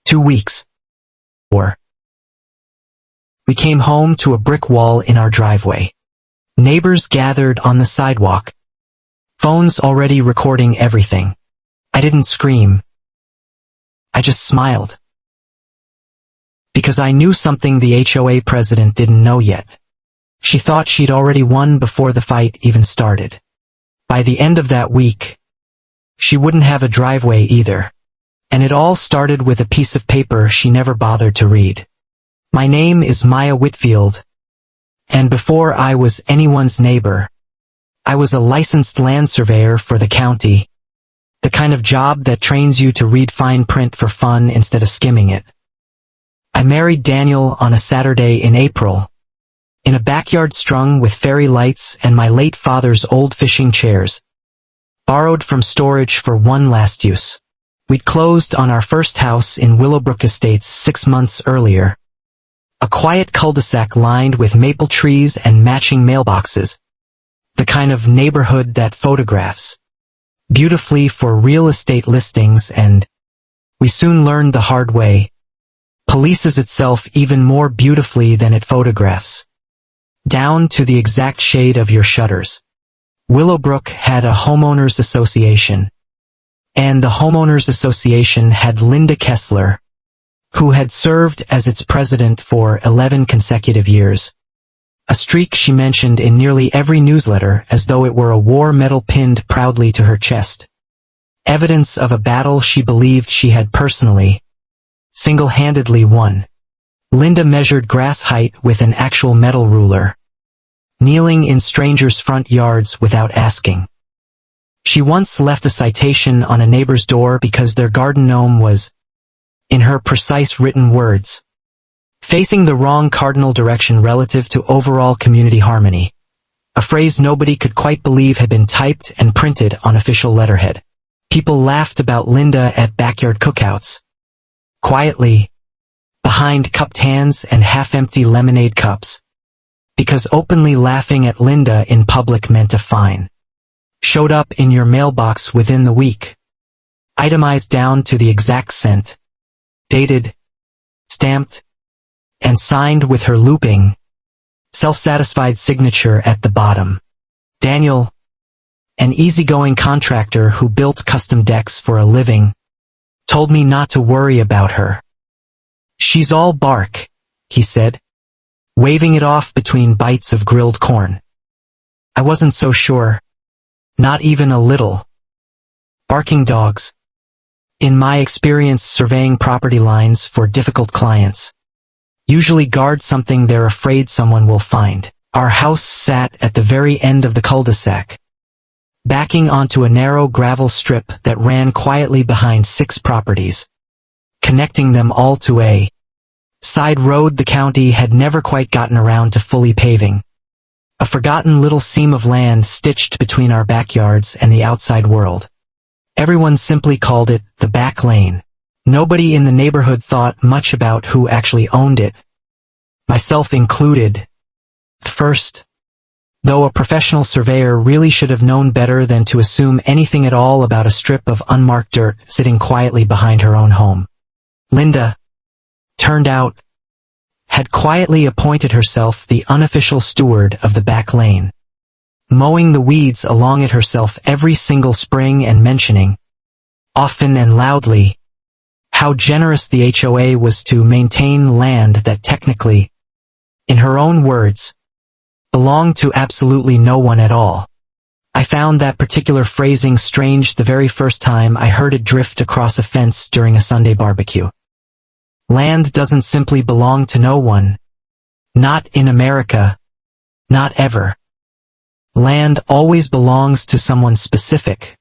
2 weeks. Or we came home to a brick wall in our driveway. Neighbors gathered on the sidewalk. Phones already recording everything. I didn't scream. I just smiled. Because I knew something the HOA president didn't know yet. She thought she'd already won before the fight even started. By the end of that week, she wouldn't have a driveway either. And it all started with a piece of paper she never bothered to read. My name is Maya Whitfield. And before I was anyone's neighbor, I was a licensed land surveyor for the county. The kind of job that trains you to read fine print for fun instead of skimming it. I married Daniel on a Saturday in April, in a backyard strung with fairy lights and my late father's old fishing chairs, borrowed from storage for one last use. We'd closed on our first house in Willowbrook Estates 6 months earlier. A quiet cul-de-sac lined with maple trees and matching mailboxes. The kind of neighborhood that photographs beautifully for real estate listings, and we soon learned the hard way, polices itself even more beautifully than it photographs. Down to the exact shade of your shutters. Willowbrook had a homeowners association. And the homeowners association had Linda Kessler, who had served as its president for 11 consecutive years. A streak she mentioned in nearly every newsletter as though it were a war medal pinned proudly to her chest. Evidence of a battle she believed she had personally, single-handedly won. Linda measured grass height with an actual metal ruler, kneeling in strangers' front yards without asking. She once left a citation on a neighbor's door because their garden gnome was, in her precise written words, facing the wrong cardinal direction relative to overall community harmony. A phrase nobody could quite believe had been typed and printed on official letterhead. People laughed about Linda at backyard cookouts. Quietly, behind cupped hands and half-empty lemonade cups. Because openly laughing at Linda in public meant a fine. Showed up in your mailbox within the week. Itemized down to the exact cent. Dated, stamped, and signed with her looping, self-satisfied signature at the bottom. Daniel, an easygoing contractor who built custom decks for a living, told me not to worry about her. She's all bark, he said, waving it off between bites of grilled corn. I wasn't so sure. Not even a little. Barking dogs. In my experience surveying property lines for difficult clients, usually guard something they're afraid someone will find. Our house sat at the very end of the cul-de-sac, backing onto a narrow gravel strip that ran quietly behind 6 properties, connecting them all to a side road the county had never quite gotten around to fully paving. A forgotten little seam of land stitched between our backyards and the outside world. Everyone simply called it the back lane. Nobody in the neighborhood thought much about who actually owned it, myself included. First, though a professional surveyor really should have known better than to assume anything at all about a strip of unmarked dirt sitting quietly behind her own home. Linda, turned out, had quietly appointed herself the unofficial steward of the back lane, mowing the weeds along it herself every single spring and mentioning, often and loudly, how generous the HOA was to maintain land that technically, in her own words, belonged to absolutely no one at all. I found that particular phrasing strange the very first time I heard it drift across a fence during a Sunday barbecue. Land doesn't simply belong to no one. Not in America. Not ever. Land always belongs to someone specific,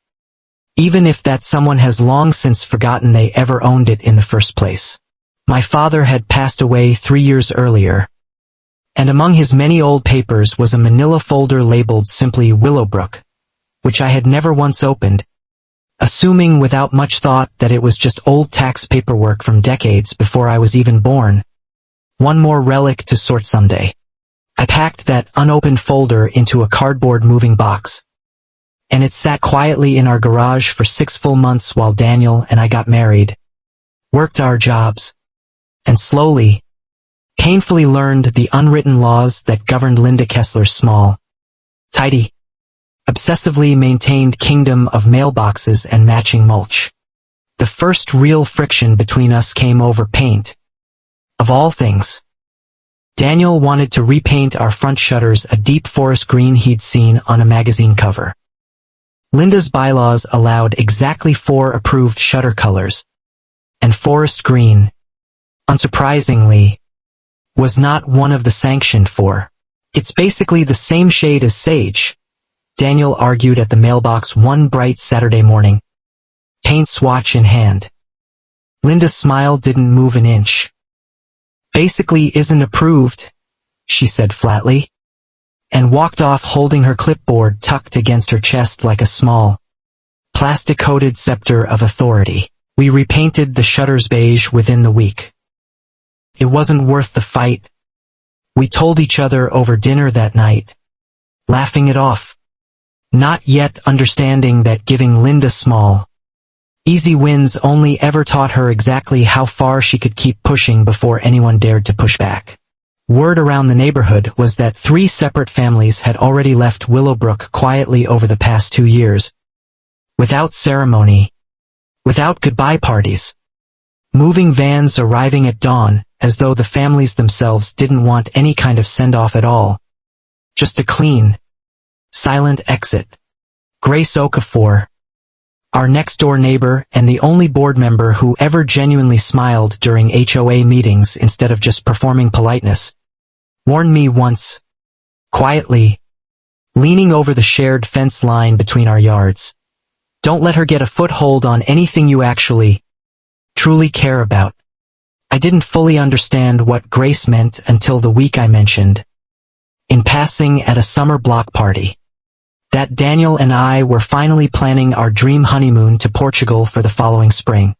even if that someone has long since forgotten they ever owned it in the first place. My father had passed away 3 years earlier, and among his many old papers was a manila folder labeled simply Willowbrook, which I had never once opened, assuming without much thought that it was just old tax paperwork from decades before I was even born. One more relic to sort someday. I packed that unopened folder into a cardboard moving box, and it sat quietly in our garage for 6 full months while Daniel and I got married. worked our jobs, and slowly, painfully learned the unwritten laws that governed Linda Kessler's small, tidy, obsessively maintained kingdom of mailboxes and matching mulch. The first real friction between us came over paint. Of all things, Daniel wanted to repaint our front shutters a deep forest green he'd seen on a magazine cover. Linda's bylaws allowed exactly 4 approved shutter colors, and forest green, unsurprisingly, was not one of the sanctioned 4. It's basically the same shade as sage, Daniel argued at the mailbox one bright Saturday morning, paint swatch in hand. Linda's smile didn't move an inch. Basically isn't approved, she said flatly, and walked off holding her clipboard tucked against her chest like a small, plastic-coated scepter of authority. We repainted the shutters beige within the week. It wasn't worth the fight, we told each other over dinner that night, laughing it off, not yet understanding that giving Linda small, easy wins only ever taught her exactly how far she could keep pushing before anyone dared to push back. Word around the neighborhood was that 3 separate families had already left Willowbrook quietly over the past 2 years. Without ceremony, without goodbye parties, moving vans arriving at dawn, as though the families themselves didn't want any kind of send-off at all. Just a clean, silent exit. Grace Okafor, our next-door neighbor and the only board member who ever genuinely smiled during HOA meetings instead of just performing politeness, warned me once, quietly, leaning over the shared fence line between our yards. Don't let her get a foothold on anything you actually, truly care about. I didn't fully understand what Grace meant until the week I mentioned, in passing at a summer block party, that Daniel and I were finally planning our dream honeymoon to Portugal for the following spring.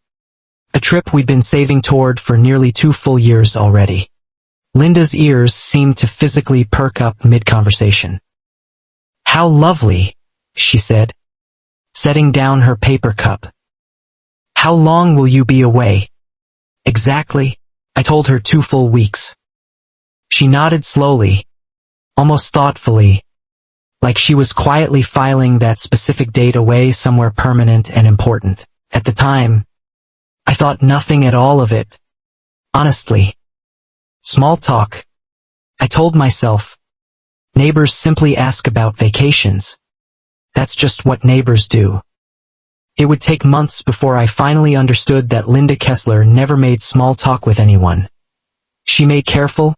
A trip we'd been saving toward for nearly 2 full years already. Linda's ears seemed to physically perk up mid-conversation. How lovely, she said, setting down her paper cup. How long will you be away? Exactly, I told her 2 full weeks. She nodded slowly, almost thoughtfully, like she was quietly filing that specific date away somewhere permanent and important. At the time, I thought nothing at all of it. Honestly. Small talk. I told myself. Neighbors simply ask about vacations. That's just what neighbors do. It would take months before I finally understood that Linda Kessler never made small talk with anyone. She made careful,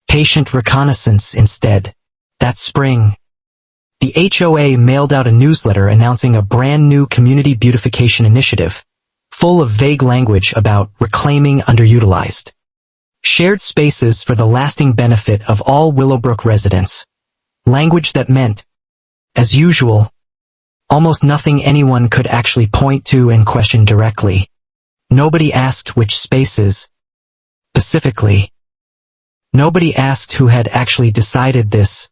patient reconnaissance instead. That spring, the HOA mailed out a newsletter announcing a brand new community beautification initiative, full of vague language about reclaiming underutilized, shared spaces for the lasting benefit of all Willowbrook residents. Language that meant, as usual, almost nothing anyone could actually point to and question directly. Nobody asked which spaces, specifically. Nobody asked who had actually decided this,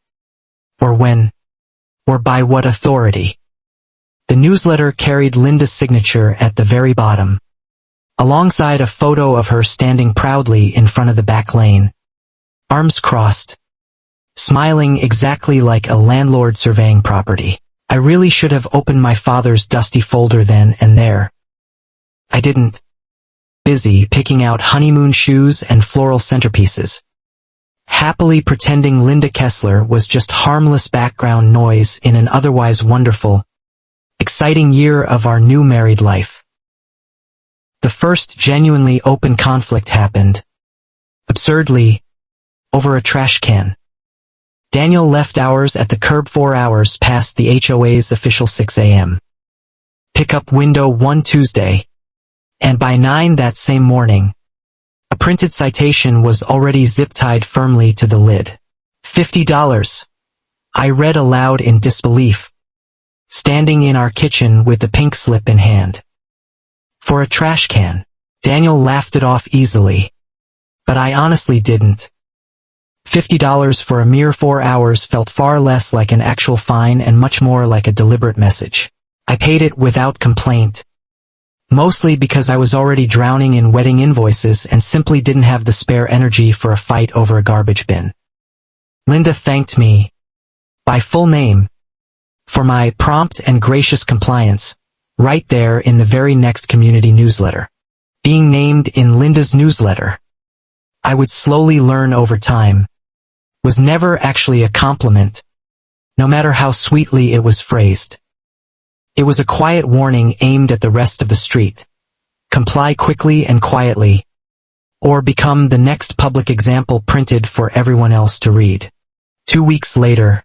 or when, or by what authority. The newsletter carried Linda's signature at the very bottom, alongside a photo of her standing proudly in front of the back lane, arms crossed, smiling exactly like a landlord surveying property. I really should have opened my father's dusty folder then and there. I didn't. Busy picking out honeymoon shoes and floral centerpieces, happily pretending Linda Kessler was just harmless background noise in an otherwise wonderful, exciting year of our new married life. The first genuinely open conflict happened, absurdly, over a trash can. Daniel left ours at the curb 4 hours past the HOA's official 6 a.m. pickup window one Tuesday, and by 9 that same morning, a printed citation was already zip-tied firmly to the lid. $50. I read aloud in disbelief, standing in our kitchen with the pink slip in hand. For a trash can. Daniel laughed it off easily, but I honestly didn't. $50 for a mere 4 hours felt far less like an actual fine and much more like a deliberate message. I paid it without complaint. Mostly because I was already drowning in wedding invoices and simply didn't have the spare energy for a fight over a garbage bin. Linda thanked me, by full name, for my prompt and gracious compliance, right there in the very next community newsletter. Being named in Linda's newsletter, I would slowly learn over time, was never actually a compliment, no matter how sweetly it was phrased. It was a quiet warning aimed at the rest of the street. Comply quickly and quietly, or become the next public example printed for everyone else to read. 2 weeks later,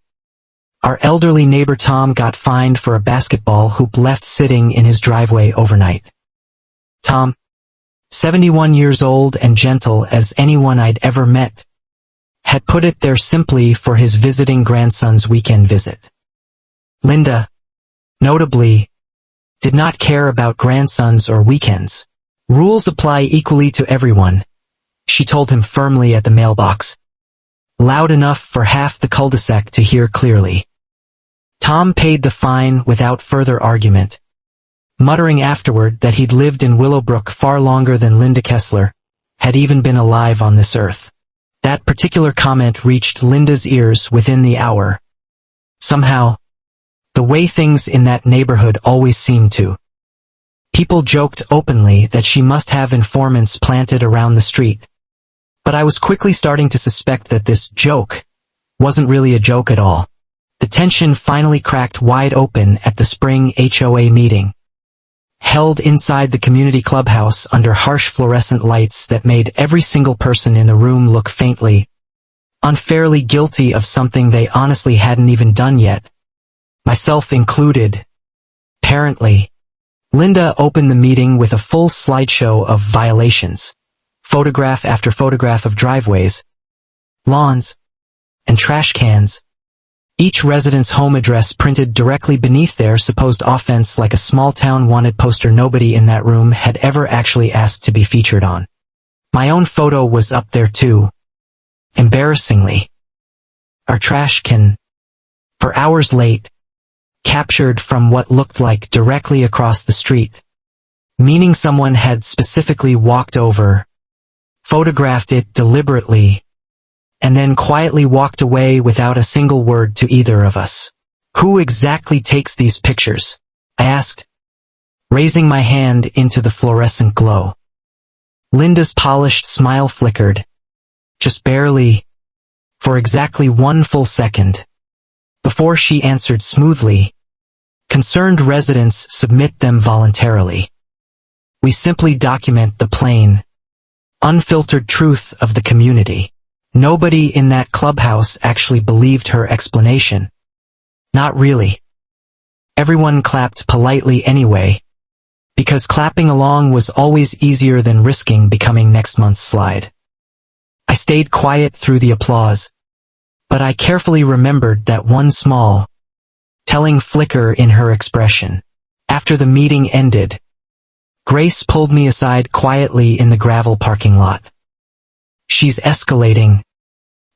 our elderly neighbor Tom got fined for a basketball hoop left sitting in his driveway overnight. Tom, 71 years old and gentle as anyone I'd ever met, had put it there simply for his visiting grandson's weekend visit. Linda, notably, did not care about grandsons or weekends. Rules apply equally to everyone, she told him firmly at the mailbox, loud enough for half the cul-de-sac to hear clearly. Tom paid the fine without further argument, muttering afterward that he'd lived in Willowbrook far longer than Linda Kessler had even been alive on this earth. That particular comment reached Linda's ears within the hour. Somehow, the way things in that neighborhood always seemed to. People joked openly that she must have informants planted around the street. But I was quickly starting to suspect that this joke wasn't really a joke at all. The tension finally cracked wide open at the spring HOA meeting, held inside the community clubhouse under harsh fluorescent lights that made every single person in the room look faintly, unfairly guilty of something they honestly hadn't even done yet. Myself included. Apparently, Linda opened the meeting with a full slideshow of violations, photograph after photograph of driveways, lawns, and trash cans, each resident's home address printed directly beneath their supposed offense like a small-town wanted poster nobody in that room had ever actually asked to be featured on. My own photo was up there too. Embarrassingly. Our trash can, for hours late, captured from what looked like directly across the street, meaning someone had specifically walked over, photographed it deliberately, and then quietly walked away without a single word to either of us. Who exactly takes these pictures? I asked, raising my hand into the fluorescent glow. Linda's polished smile flickered, just barely, for exactly 1 full second, before she answered smoothly, concerned residents submit them voluntarily. We simply document the plain, unfiltered truth of the community. Nobody in that clubhouse actually believed her explanation. Not really. Everyone clapped politely anyway, because clapping along was always easier than risking becoming next month's slide. I stayed quiet through the applause, but I carefully remembered that one small, telling flicker in her expression. After the meeting ended, Grace pulled me aside quietly in the gravel parking lot. She's escalating.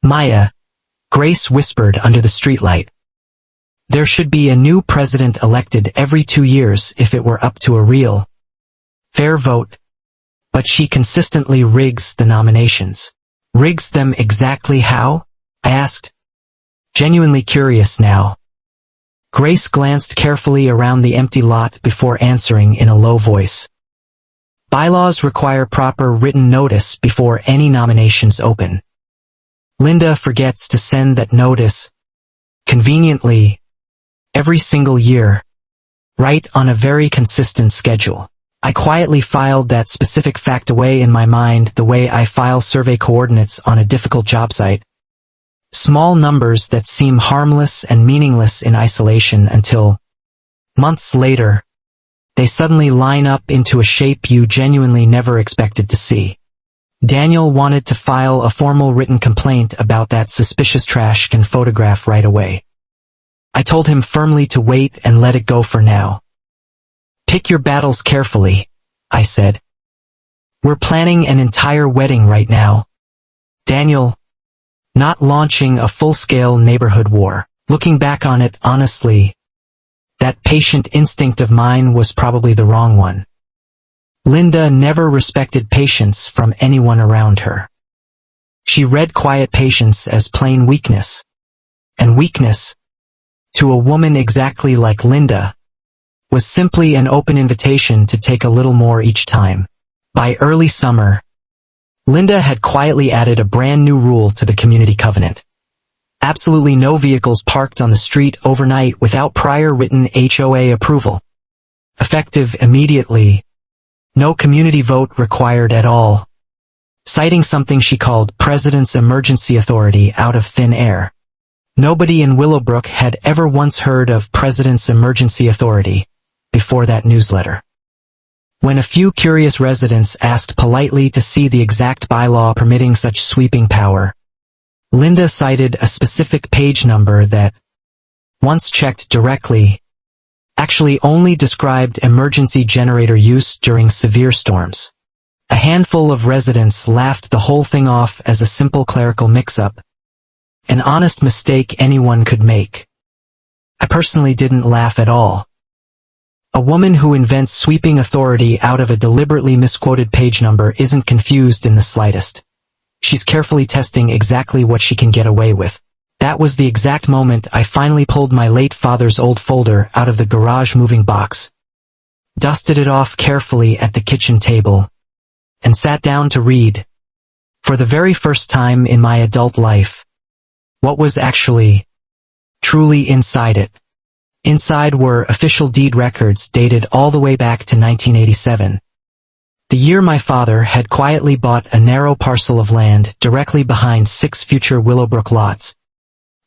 Maya, Grace whispered under the streetlight. There should be a new president elected every 2 years if it were up to a real, fair vote. But she consistently rigs the nominations. Rigs them exactly how? I asked, genuinely curious now. Grace glanced carefully around the empty lot before answering in a low voice. Bylaws require proper written notice before any nominations open. Linda forgets to send that notice, conveniently, every single year, right on a very consistent schedule. I quietly filed that specific fact away in my mind the way I file survey coordinates on a difficult job site. Small numbers that seem harmless and meaningless in isolation until, months later, they suddenly line up into a shape you genuinely never expected to see. Daniel wanted to file a formal written complaint about that suspicious trash can photograph right away. I told him firmly to wait and let it go for now. Pick your battles carefully, I said. We're planning an entire wedding right now. Daniel, not launching a full-scale neighborhood war. Looking back on it honestly, that patient instinct of mine was probably the wrong one. Linda never respected patience from anyone around her. She read quiet patience as plain weakness. And weakness, to a woman exactly like Linda, was simply an open invitation to take a little more each time. By early summer, Linda had quietly added a brand new rule to the community covenant. Absolutely no vehicles parked on the street overnight without prior written HOA approval. Effective immediately. No community vote required at all. Citing something she called President's Emergency Authority out of thin air. Nobody in Willowbrook had ever once heard of President's Emergency Authority before that newsletter. When a few curious residents asked politely to see the exact bylaw permitting such sweeping power, Linda cited a specific page number that, once checked directly, actually only described emergency generator use during severe storms. A handful of residents laughed the whole thing off as a simple clerical mix-up, an honest mistake anyone could make. I personally didn't laugh at all. A woman who invents sweeping authority out of a deliberately misquoted page number isn't confused in the slightest. She's carefully testing exactly what she can get away with. That was the exact moment I finally pulled my late father's old folder out of the garage moving box, dusted it off carefully at the kitchen table, and sat down to read, for the very first time in my adult life, what was actually, truly inside it. Inside were official deed records dated all the way back to 1987. The year my father had quietly bought a narrow parcel of land directly behind 6 future Willowbrook lots.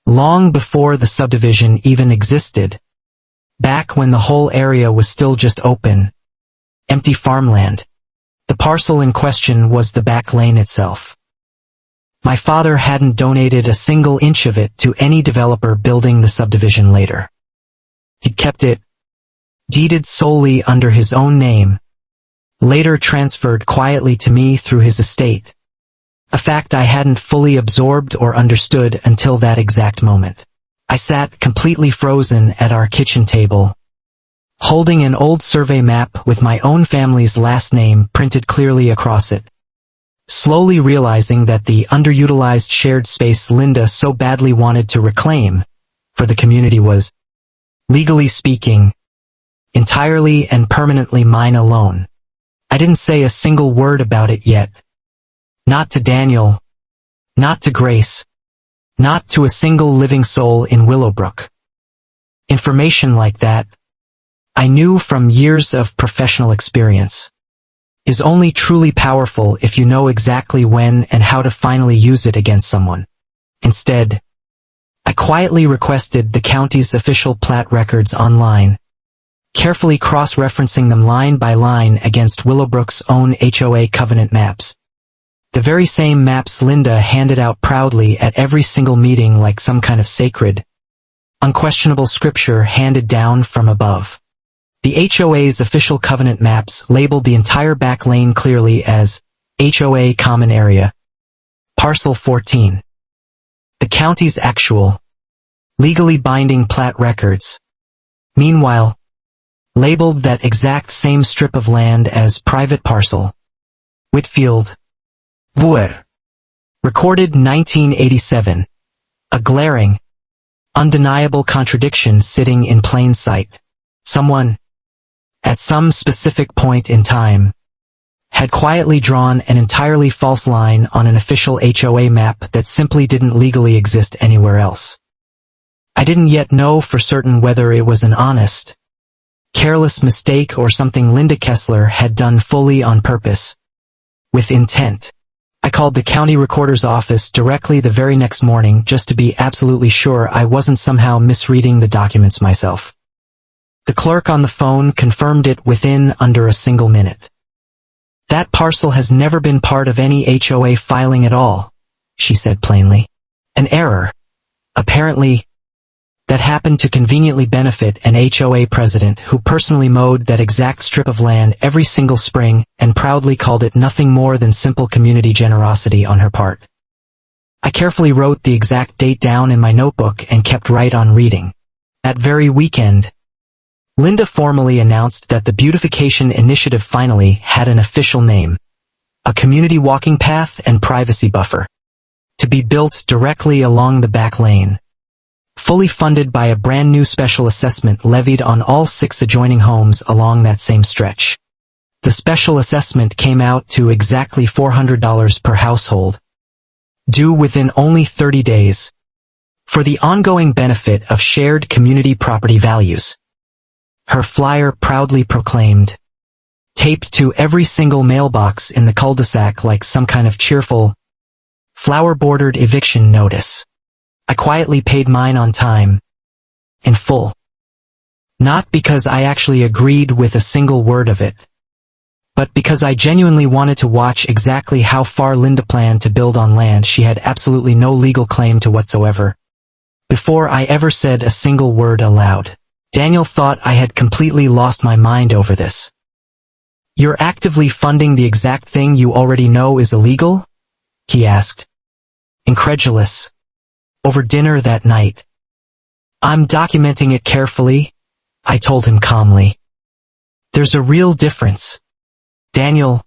Long before the subdivision even existed. Back when the whole area was still just open, empty farmland. The parcel in question was the back lane itself. My father hadn't donated a single inch of it to any developer building the subdivision later. He'd kept it, deeded solely under his own name, later transferred quietly to me through his estate, a fact I hadn't fully absorbed or understood until that exact moment. I sat completely frozen at our kitchen table, holding an old survey map with my own family's last name printed clearly across it, slowly realizing that the underutilized shared space Linda so badly wanted to reclaim for the community was, legally speaking, entirely and permanently mine alone. I didn't say a single word about it yet. Not to Daniel, not to Grace, not to a single living soul in Willowbrook. Information like that, I knew from years of professional experience, is only truly powerful if you know exactly when and how to finally use it against someone. Instead, I quietly requested the county's official plat records online, carefully cross-referencing them line by line against Willowbrook's own HOA covenant maps. The very same maps Linda handed out proudly at every single meeting like some kind of sacred, unquestionable scripture handed down from above. The HOA's official covenant maps labeled the entire back lane clearly as HOA Common Area, Parcel 14. The county's actual, legally binding plat records, meanwhile, labeled that exact same strip of land as Private Parcel, Whitfield, Voir. Recorded 1987. A glaring, undeniable contradiction sitting in plain sight. Someone, at some specific point in time, had quietly drawn an entirely false line on an official HOA map that simply didn't legally exist anywhere else. I didn't yet know for certain whether it was an honest, careless mistake or something Linda Kessler had done fully on purpose, with intent. I called the county recorder's office directly the very next morning just to be absolutely sure I wasn't somehow misreading the documents myself. The clerk on the phone confirmed it within under a single minute. That parcel has never been part of any HOA filing at all, she said plainly. An error, apparently, that happened to conveniently benefit an HOA president who personally mowed that exact strip of land every single spring and proudly called it nothing more than simple community generosity on her part. I carefully wrote the exact date down in my notebook and kept right on reading. That very weekend, Linda formally announced that the beautification initiative finally had an official name: a community walking path and privacy buffer, to be built directly along the back lane, fully funded by a brand new special assessment levied on all 6 adjoining homes along that same stretch. The special assessment came out to exactly $400 per household, due within only 30 days, for the ongoing benefit of shared community property values. Her flyer proudly proclaimed, taped to every single mailbox in the cul-de-sac like some kind of cheerful, flower-bordered eviction notice. I quietly paid mine on time, in full. Not because I actually agreed with a single word of it, but because I genuinely wanted to watch exactly how far Linda planned to build on land she had absolutely no legal claim to whatsoever, before I ever said a single word aloud. Daniel thought I had completely lost my mind over this. "You're actively funding the exact thing you already know is illegal?" he asked, incredulous, over dinner that night. "I'm documenting it carefully," I told him calmly. "There's a real difference, Daniel,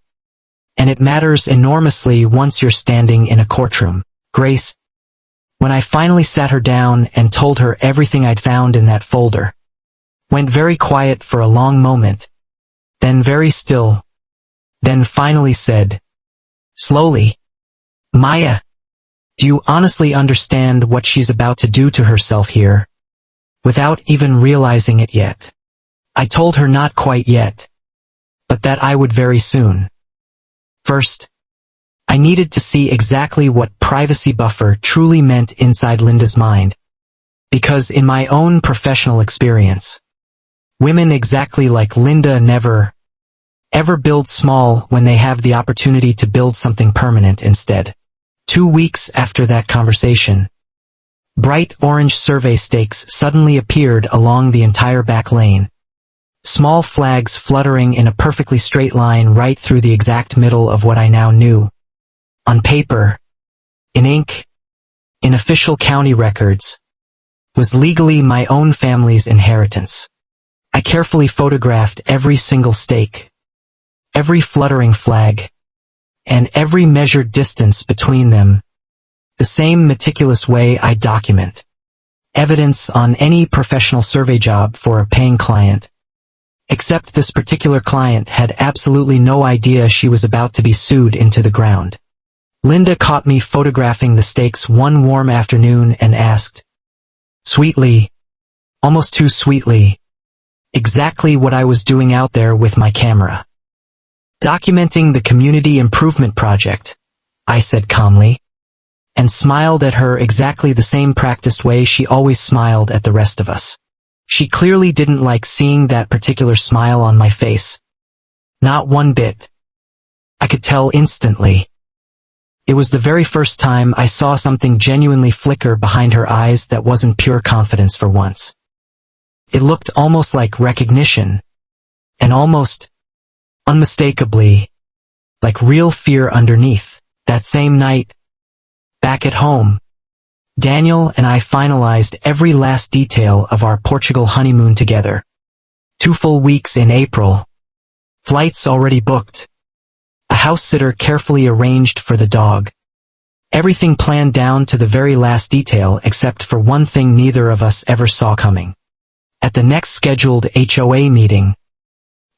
and it matters enormously once you're standing in a courtroom." Grace, when I finally sat her down and told her everything I'd found in that folder, went very quiet for a long moment, then very still, then finally said, slowly, "Maya, do you honestly understand what she's about to do to herself here, without even realizing it yet?" I told her not quite yet, but that I would very soon. First, I needed to see exactly what privacy buffer truly meant inside Linda's mind, because in my own professional experience, women exactly like Linda never, ever build small when they have the opportunity to build something permanent instead. 2 weeks after that conversation, bright orange survey stakes suddenly appeared along the entire back lane, small flags fluttering in a perfectly straight line right through the exact middle of what I now knew, on paper, in ink, in official county records, was legally my own family's inheritance. I carefully photographed every single stake, every fluttering flag, and every measured distance between them, the same meticulous way I document evidence on any professional survey job for a paying client. Except this particular client had absolutely no idea she was about to be sued into the ground. Linda caught me photographing the stakes one warm afternoon and asked, sweetly, almost too sweetly, exactly what I was doing out there with my camera. "Documenting the community improvement project," I said calmly, and smiled at her exactly the same practiced way she always smiled at the rest of us. She clearly didn't like seeing that particular smile on my face. Not one bit. I could tell instantly. It was the very first time I saw something genuinely flicker behind her eyes that wasn't pure confidence for once. It looked almost like recognition, and almost, unmistakably, like real fear underneath. That same night, back at home, Daniel and I finalized every last detail of our Portugal honeymoon together. 2 full weeks in April. Flights already booked. A house sitter carefully arranged for the dog. Everything planned down to the very last detail except for one thing neither of us ever saw coming. At the next scheduled HOA meeting,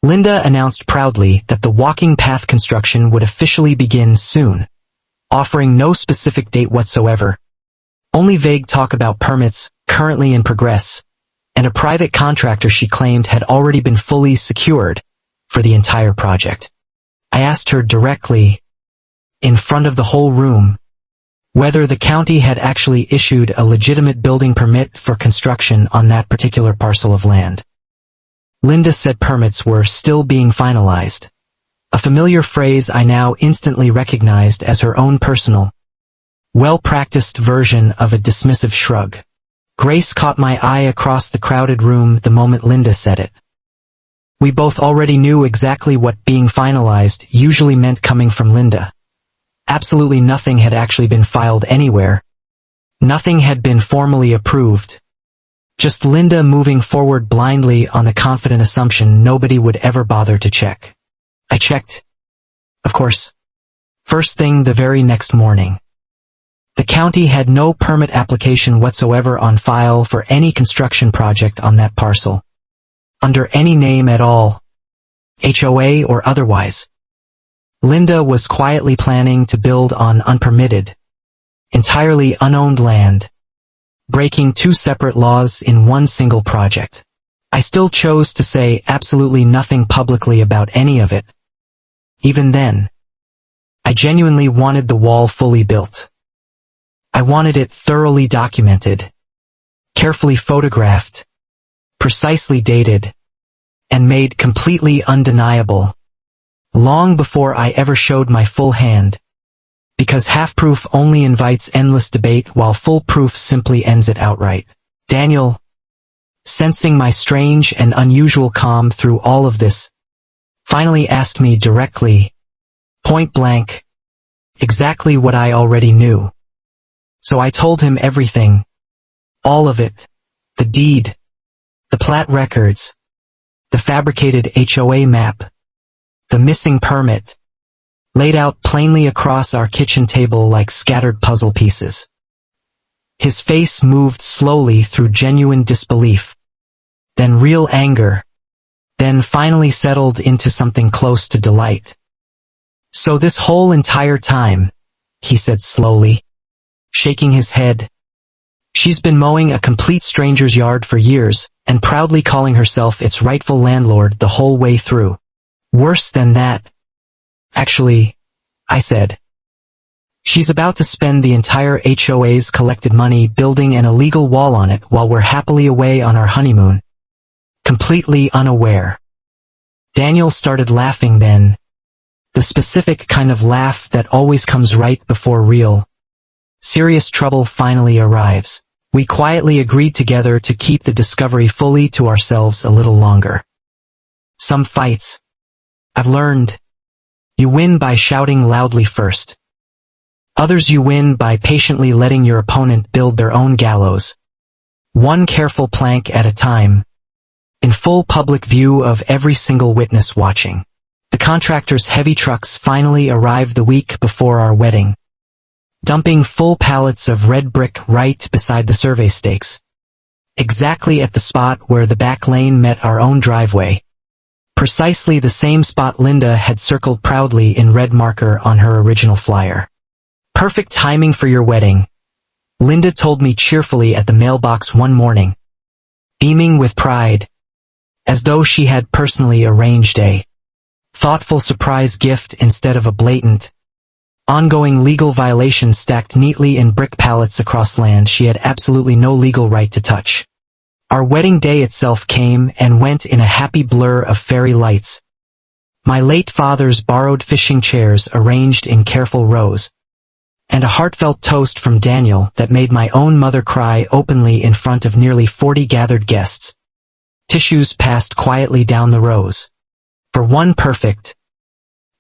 Linda announced proudly that the walking path construction would officially begin soon, offering no specific date whatsoever. Only vague talk about permits, currently in progress, and a private contractor she claimed had already been fully secured for the entire project. I asked her directly, in front of the whole room, whether the county had actually issued a legitimate building permit for construction on that particular parcel of land. Linda said permits were still being finalized, a familiar phrase I now instantly recognized as her own personal, well-practiced version of a dismissive shrug. Grace caught my eye across the crowded room the moment Linda said it. We both already knew exactly what being finalized usually meant coming from Linda. Absolutely nothing had actually been filed anywhere. Nothing had been formally approved. Just Linda moving forward blindly on the confident assumption nobody would ever bother to check. I checked. Of course. First thing the very next morning. The county had no permit application whatsoever on file for any construction project on that parcel. Under any name at all, HOA or otherwise. Linda was quietly planning to build on unpermitted, entirely unowned land, breaking two separate laws in one single project. I still chose to say absolutely nothing publicly about any of it. Even then, I genuinely wanted the wall fully built. I wanted it thoroughly documented, carefully photographed, precisely dated, and made completely undeniable, long before I ever showed my full hand, because half-proof only invites endless debate while full proof simply ends it outright. Daniel, sensing my strange and unusual calm through all of this, finally asked me directly, point blank, exactly what I already knew. So I told him everything, all of it, the deed, the plat records, the fabricated HOA map, the missing permit, laid out plainly across our kitchen table like scattered puzzle pieces. His face moved slowly through genuine disbelief, then real anger, then finally settled into something close to delight. So this whole entire time, he said slowly, shaking his head, she's been mowing a complete stranger's yard for years, and proudly calling herself its rightful landlord the whole way through. Worse than that. Actually, I said. She's about to spend the entire HOA's collected money building an illegal wall on it while we're happily away on our honeymoon. Completely unaware. Daniel started laughing then. The specific kind of laugh that always comes right before real, serious trouble finally arrives. We quietly agreed together to keep the discovery fully to ourselves a little longer. Some fights, I've learned, you win by shouting loudly first. Others you win by patiently letting your opponent build their own gallows, one careful plank at a time, in full public view of every single witness watching. The contractor's heavy trucks finally arrived the week before our wedding, dumping full pallets of red brick right beside the survey stakes, exactly at the spot where the back lane met our own driveway, precisely the same spot Linda had circled proudly in red marker on her original flyer. Perfect timing for your wedding, Linda told me cheerfully at the mailbox one morning, beaming with pride, as though she had personally arranged a thoughtful surprise gift instead of a blatant, ongoing legal violation stacked neatly in brick pallets across land she had absolutely no legal right to touch. Our wedding day itself came and went in a happy blur of fairy lights. My late father's borrowed fishing chairs arranged in careful rows, and a heartfelt toast from Daniel that made my own mother cry openly in front of nearly 40 gathered guests. Tissues passed quietly down the rows. For one perfect,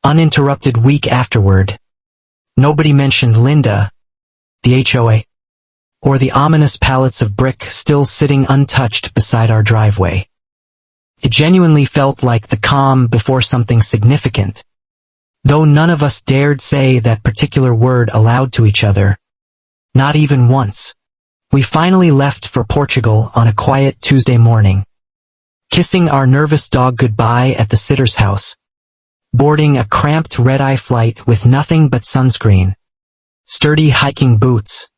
uninterrupted week afterward, nobody mentioned Linda, the HOA, or the ominous pallets of brick still sitting untouched beside our driveway. It genuinely felt like the calm before something significant, though none of us dared say that particular word aloud to each other, not even once. We finally left for Portugal on a quiet Tuesday morning, kissing our nervous dog goodbye at the sitter's house, boarding a cramped red-eye flight with nothing but sunscreen, sturdy hiking boots,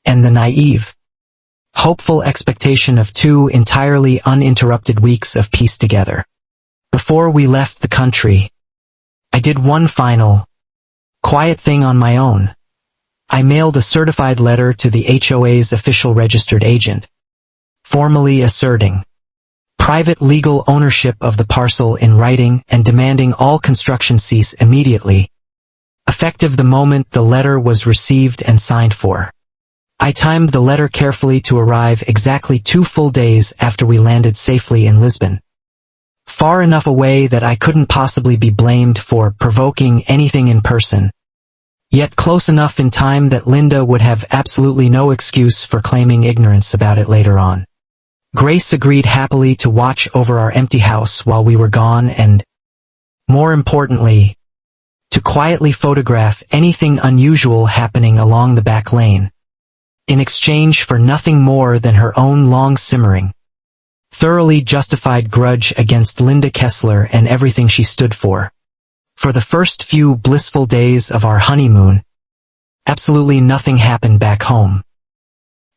and the naive, hopeful expectation of 2 entirely uninterrupted weeks of peace together. Before we left the country, I did one final, quiet thing on my own. I mailed a certified letter to the HOA's official registered agent, formally asserting private legal ownership of the parcel in writing and demanding all construction cease immediately, effective the moment the letter was received and signed for. I timed the letter carefully to arrive exactly 2 full days after we landed safely in Lisbon, far enough away that I couldn't possibly be blamed for provoking anything in person, yet close enough in time that Linda would have absolutely no excuse for claiming ignorance about it later on. Grace agreed happily to watch over our empty house while we were gone and, more importantly, to quietly photograph anything unusual happening along the back lane, in exchange for nothing more than her own long-simmering, thoroughly justified grudge against Linda Kessler and everything she stood for. For the first few blissful days of our honeymoon, absolutely nothing happened back home.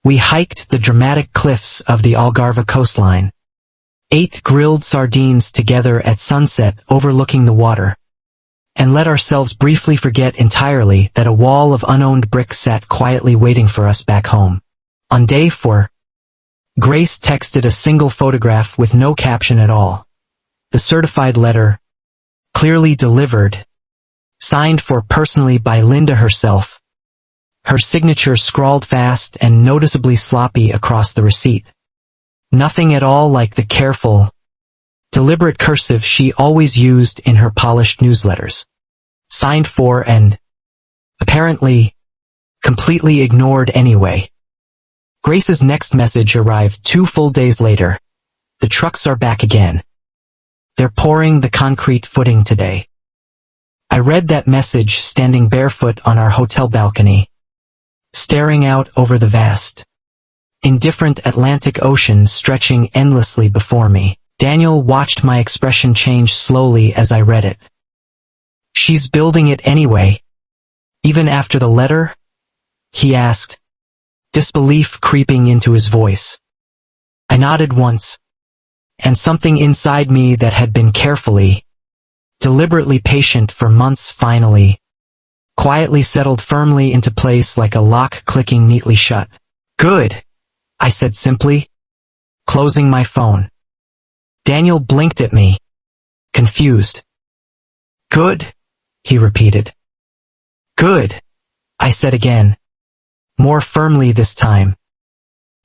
We hiked the dramatic cliffs of the Algarve coastline, ate grilled sardines together at sunset overlooking the water, and let ourselves briefly forget entirely that a wall of unowned brick sat quietly waiting for us back home. On day 4, Grace texted a single photograph with no caption at all. The certified letter, clearly delivered, signed for personally by Linda herself, her signature scrawled fast and noticeably sloppy across the receipt. Nothing at all like the careful, deliberate cursive she always used in her polished newsletters. Signed for and, apparently, completely ignored anyway. Grace's next message arrived 2 full days later. The trucks are back again. They're pouring the concrete footing today. I read that message standing barefoot on our hotel balcony, staring out over the vast, indifferent Atlantic Ocean stretching endlessly before me. Daniel watched my expression change slowly as I read it. "She's building it anyway, even after the letter?" he asked, disbelief creeping into his voice. I nodded once, and something inside me that had been carefully, deliberately patient for months finally, quietly settled firmly into place like a lock clicking neatly shut. "Good," I said simply, closing my phone. Daniel blinked at me, confused. "Good?" he repeated. "Good," I said again, more firmly this time.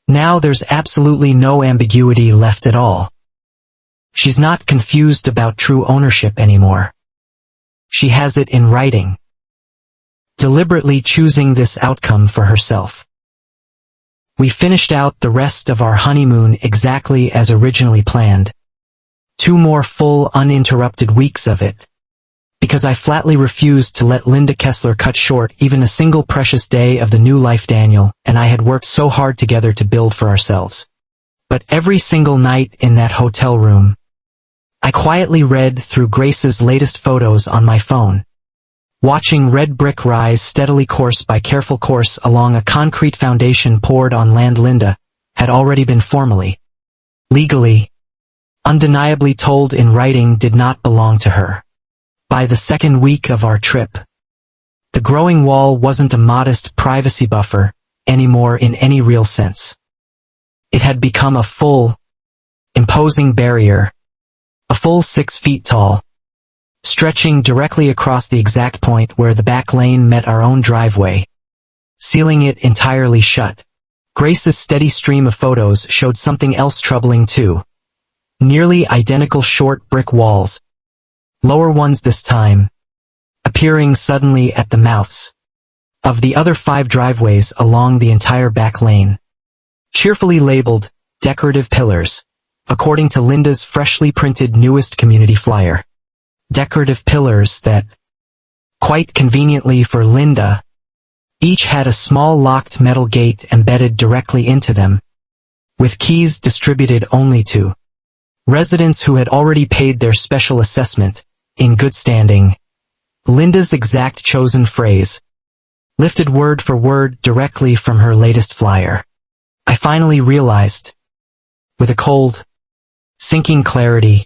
Now there's absolutely no ambiguity left at all. She's not confused about true ownership anymore. She has it in writing, deliberately choosing this outcome for herself. We finished out the rest of our honeymoon exactly as originally planned. 2 more full, uninterrupted weeks of it, because I flatly refused to let Linda Kessler cut short even a single precious day of the new life Daniel and I had worked so hard together to build for ourselves. But every single night in that hotel room, I quietly read through Grace's latest photos on my phone, watching red brick rise steadily course by careful course along a concrete foundation poured on land Linda had already been formally, legally, undeniably told in writing did not belong to her. By the second week of our trip, the growing wall wasn't a modest privacy buffer anymore in any real sense. It had become a full, imposing barrier, a full 6 feet tall, stretching directly across the exact point where the back lane met our own driveway, sealing it entirely shut. Grace's steady stream of photos showed something else troubling too. Nearly identical short brick walls, lower ones this time, appearing suddenly at the mouths of the other 5 driveways along the entire back lane. Cheerfully labeled, decorative pillars, according to Linda's freshly printed newest community flyer. Decorative pillars that, quite conveniently for Linda, each had a small locked metal gate embedded directly into them, with keys distributed only to residents who had already paid their special assessment, in good standing. Linda's exact chosen phrase, lifted word for word directly from her latest flyer. I finally realized, with a cold, sinking clarity,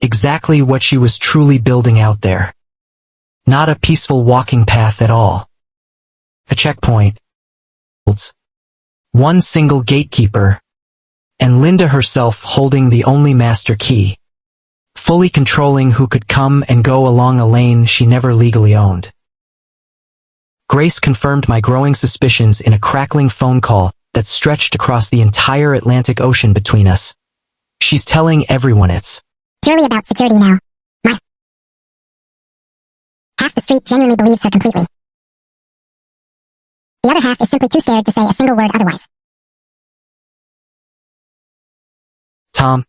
exactly what she was truly building out there. Not a peaceful walking path at all. A checkpoint. One single gatekeeper, and Linda herself holding the only master key, fully controlling who could come and go along a lane she never legally owned. Grace confirmed my growing suspicions in a crackling phone call that stretched across the entire Atlantic Ocean between us. She's telling everyone it's purely about security now. Half the street genuinely believes her completely. The other half is simply too scared to say a single word otherwise. Tom,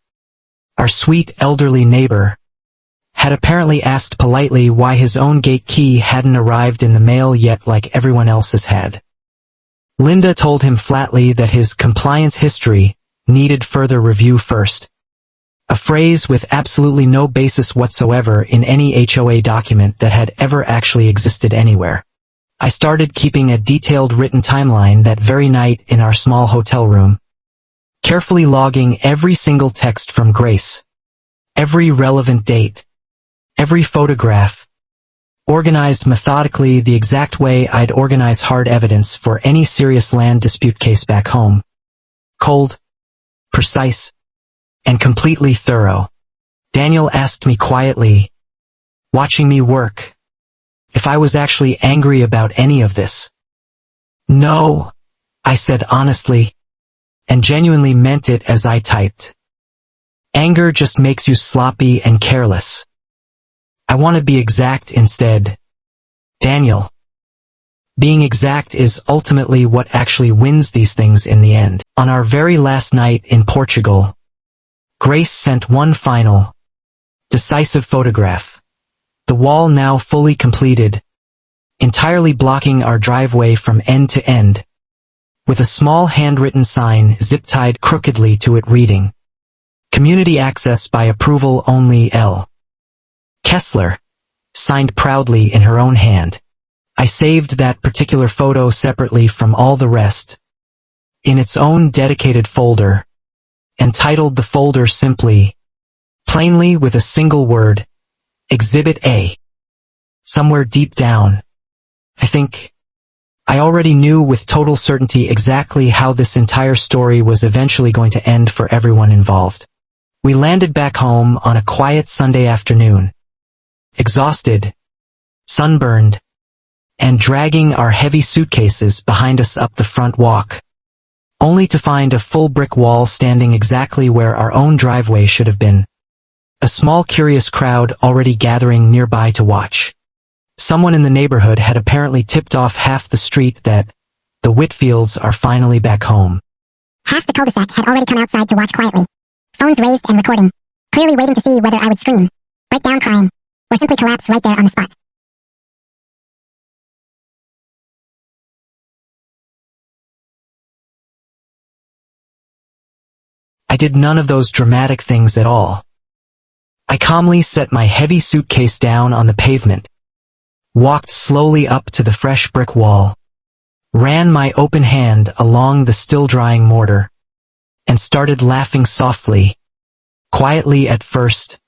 our sweet elderly neighbor, had apparently asked politely why his own gate key hadn't arrived in the mail yet like everyone else's had. Linda told him flatly that his compliance history needed further review first. A phrase with absolutely no basis whatsoever in any HOA document that had ever actually existed anywhere. I started keeping a detailed written timeline that very night in our small hotel room, carefully logging every single text from Grace, every relevant date, every photograph, organized methodically the exact way I'd organize hard evidence for any serious land dispute case back home. Cold, precise, and completely thorough. Daniel asked me quietly, watching me work, if I was actually angry about any of this. No, I said honestly, and genuinely meant it as I typed. Anger just makes you sloppy and careless. I want to be exact instead. Daniel. Being exact is ultimately what actually wins these things in the end. On our very last night in Portugal, Grace sent one final, decisive photograph. The wall now fully completed, entirely blocking our driveway from end to end, with a small handwritten sign zip-tied crookedly to it reading, Community access by approval only L. Kessler, signed proudly in her own hand. I saved that particular photo separately from all the rest, in its own dedicated folder, and titled the folder simply, plainly with a single word, Exhibit A. Somewhere deep down, I think, I already knew with total certainty exactly how this entire story was eventually going to end for everyone involved. We landed back home on a quiet Sunday afternoon, exhausted, sunburned, and dragging our heavy suitcases behind us up the front walk, only to find a full brick wall standing exactly where our own driveway should have been. A small curious crowd already gathering nearby to watch. Someone in the neighborhood had apparently tipped off half the street that the Whitfields are finally back home. Half the cul-de-sac had already come outside to watch quietly. Phones raised and recording, clearly waiting to see whether I would scream, break down crying, or simply collapse right there on the spot. I did none of those dramatic things at all. I calmly set my heavy suitcase down on the pavement, walked slowly up to the fresh brick wall, ran my open hand along the still-drying mortar, and started laughing softly, quietly at first,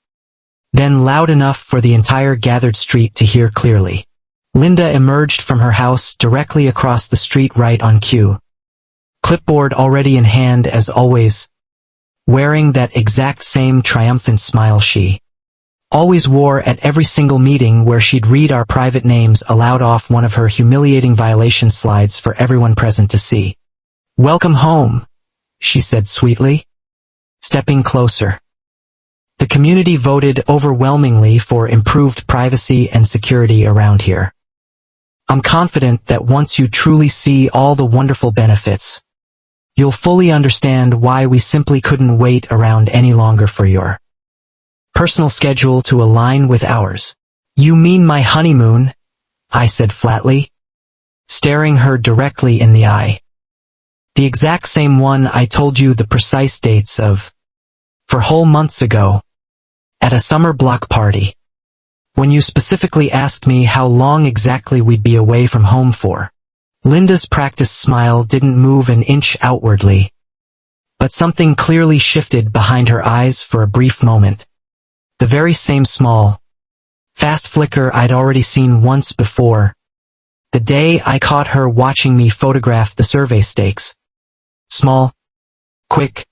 then loud enough for the entire gathered street to hear clearly. Linda emerged from her house directly across the street right on cue, clipboard already in hand as always, wearing that exact same triumphant smile she always wore at every single meeting where she'd read our private names aloud off one of her humiliating violation slides for everyone present to see. "Welcome home," she said sweetly, stepping closer. The community voted overwhelmingly for improved privacy and security around here. I'm confident that once you truly see all the wonderful benefits, you'll fully understand why we simply couldn't wait around any longer for your personal schedule to align with ours. "You mean my honeymoon?" I said flatly, staring her directly in the eye. "The exact same one I told you the precise dates of, for whole months ago, at a summer block party, when you specifically asked me how long exactly we'd be away from home for." Linda's practiced smile didn't move an inch outwardly, but something clearly shifted behind her eyes for a brief moment. The very same small, fast flicker I'd already seen once before, the day I caught her watching me photograph the survey stakes. Small, quick,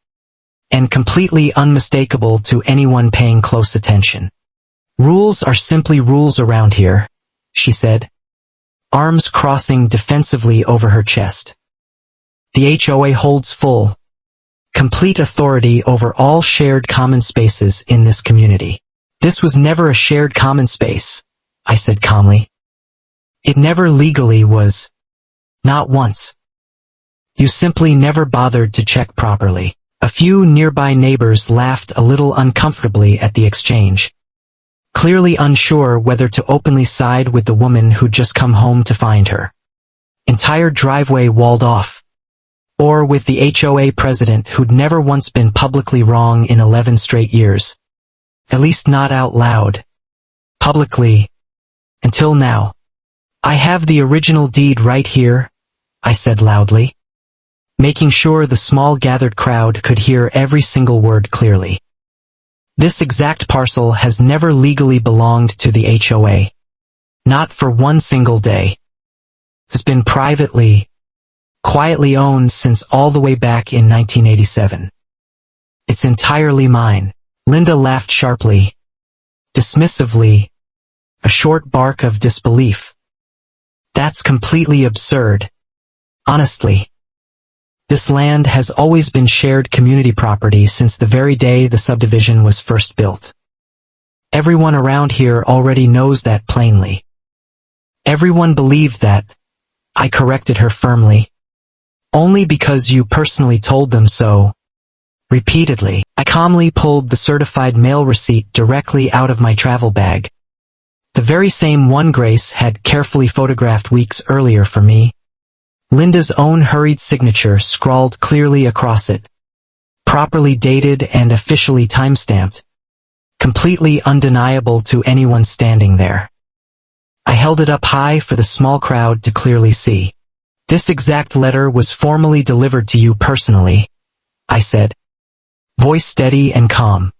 and completely unmistakable to anyone paying close attention. "Rules are simply rules around here," she said, arms crossing defensively over her chest. "The HOA holds full, complete authority over all shared common spaces in this community." "This was never a shared common space," I said calmly. "It never legally was. Not once. You simply never bothered to check properly." A few nearby neighbors laughed a little uncomfortably at the exchange, clearly unsure whether to openly side with the woman who'd just come home to find her entire driveway walled off, or with the HOA president who'd never once been publicly wrong in 11 straight years. At least not out loud. Publicly. Until now. "I have the original deed right here," I said loudly, making sure the small gathered crowd could hear every single word clearly. "This exact parcel has never legally belonged to the HOA. Not for one single day. It's been quietly owned since all the way back in 1987. It's entirely mine." Linda laughed sharply, dismissively, a short bark of disbelief. "That's completely absurd. Honestly. This land has always been shared community property since the very day the subdivision was first built. Everyone around here already knows that plainly." "Everyone believed that," I corrected her firmly. "Only because you personally told them so." Repeatedly, I calmly pulled the certified mail receipt directly out of my travel bag. The very same one Grace had carefully photographed weeks earlier for me. Linda's own hurried signature scrawled clearly across it. Properly dated and officially timestamped. Completely undeniable to anyone standing there. I held it up high for the small crowd to clearly see. "This exact letter was formally delivered to you personally," I said, voice steady and calm,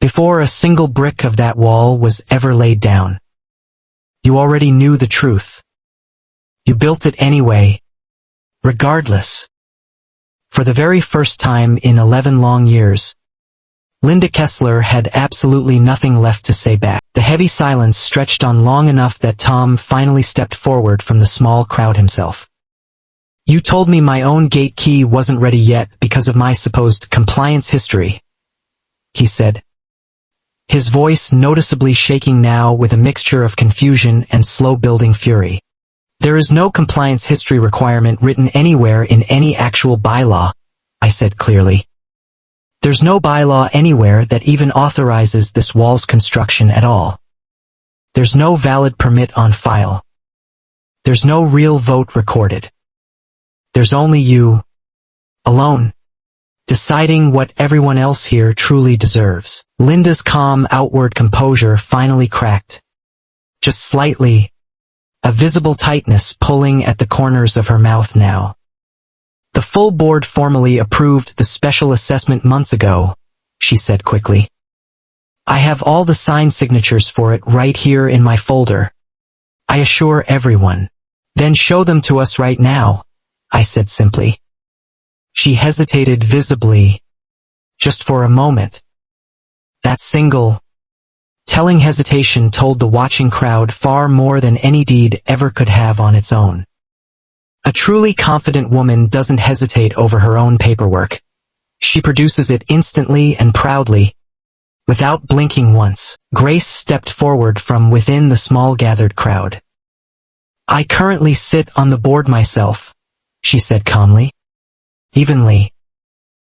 "before a single brick of that wall was ever laid down. You already knew the truth. You built it anyway, regardless." For the very first time in 11 long years, Linda Kessler had absolutely nothing left to say back. The heavy silence stretched on long enough that Tom finally stepped forward from the small crowd himself. "You told me my own gate key wasn't ready yet because of my supposed compliance history," he said, his voice noticeably shaking now with a mixture of confusion and slow-building fury. "There is no compliance history requirement written anywhere in any actual bylaw," I said clearly. "There's no bylaw anywhere that even authorizes this wall's construction at all. There's no valid permit on file. There's no real vote recorded. There's only you, alone, deciding what everyone else here truly deserves." Linda's calm outward composure finally cracked. Just slightly, a visible tightness pulling at the corners of her mouth now. "The full board formally approved the special assessment months ago," she said quickly. "I have all the signed signatures for it right here in my folder. I assure everyone." "Then show them to us right now," I said simply. She hesitated visibly, just for a moment. That single, telling hesitation told the watching crowd far more than any deed ever could have on its own. A truly confident woman doesn't hesitate over her own paperwork. She produces it instantly and proudly, without blinking once. Grace stepped forward from within the small gathered crowd. "I currently sit on the board myself," she said calmly. "Evenly.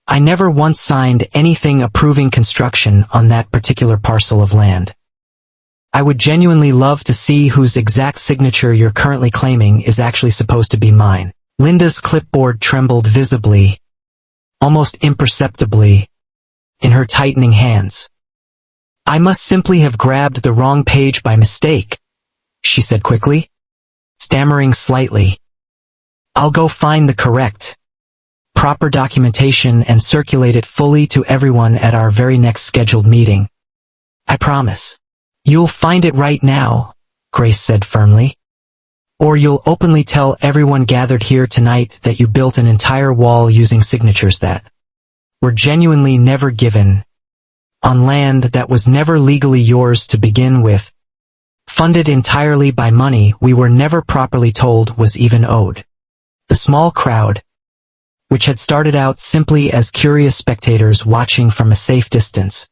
I never once signed anything approving construction on that particular parcel of land. I would genuinely love to see whose exact signature you're currently claiming is actually supposed to be mine." Linda's clipboard trembled visibly, almost imperceptibly, in her tightening hands. "I must simply have grabbed the wrong page by mistake," she said quickly, stammering slightly. "I'll go find the correct, proper documentation and circulate it fully to everyone at our very next scheduled meeting. I promise." "You'll find it right now," Grace said firmly. "Or you'll openly tell everyone gathered here tonight that you built an entire wall using signatures that were genuinely never given, on land that was never legally yours to begin with, funded entirely by money we were never properly told was even owed." The small crowd, which had started out simply as curious spectators watching from a safe distance,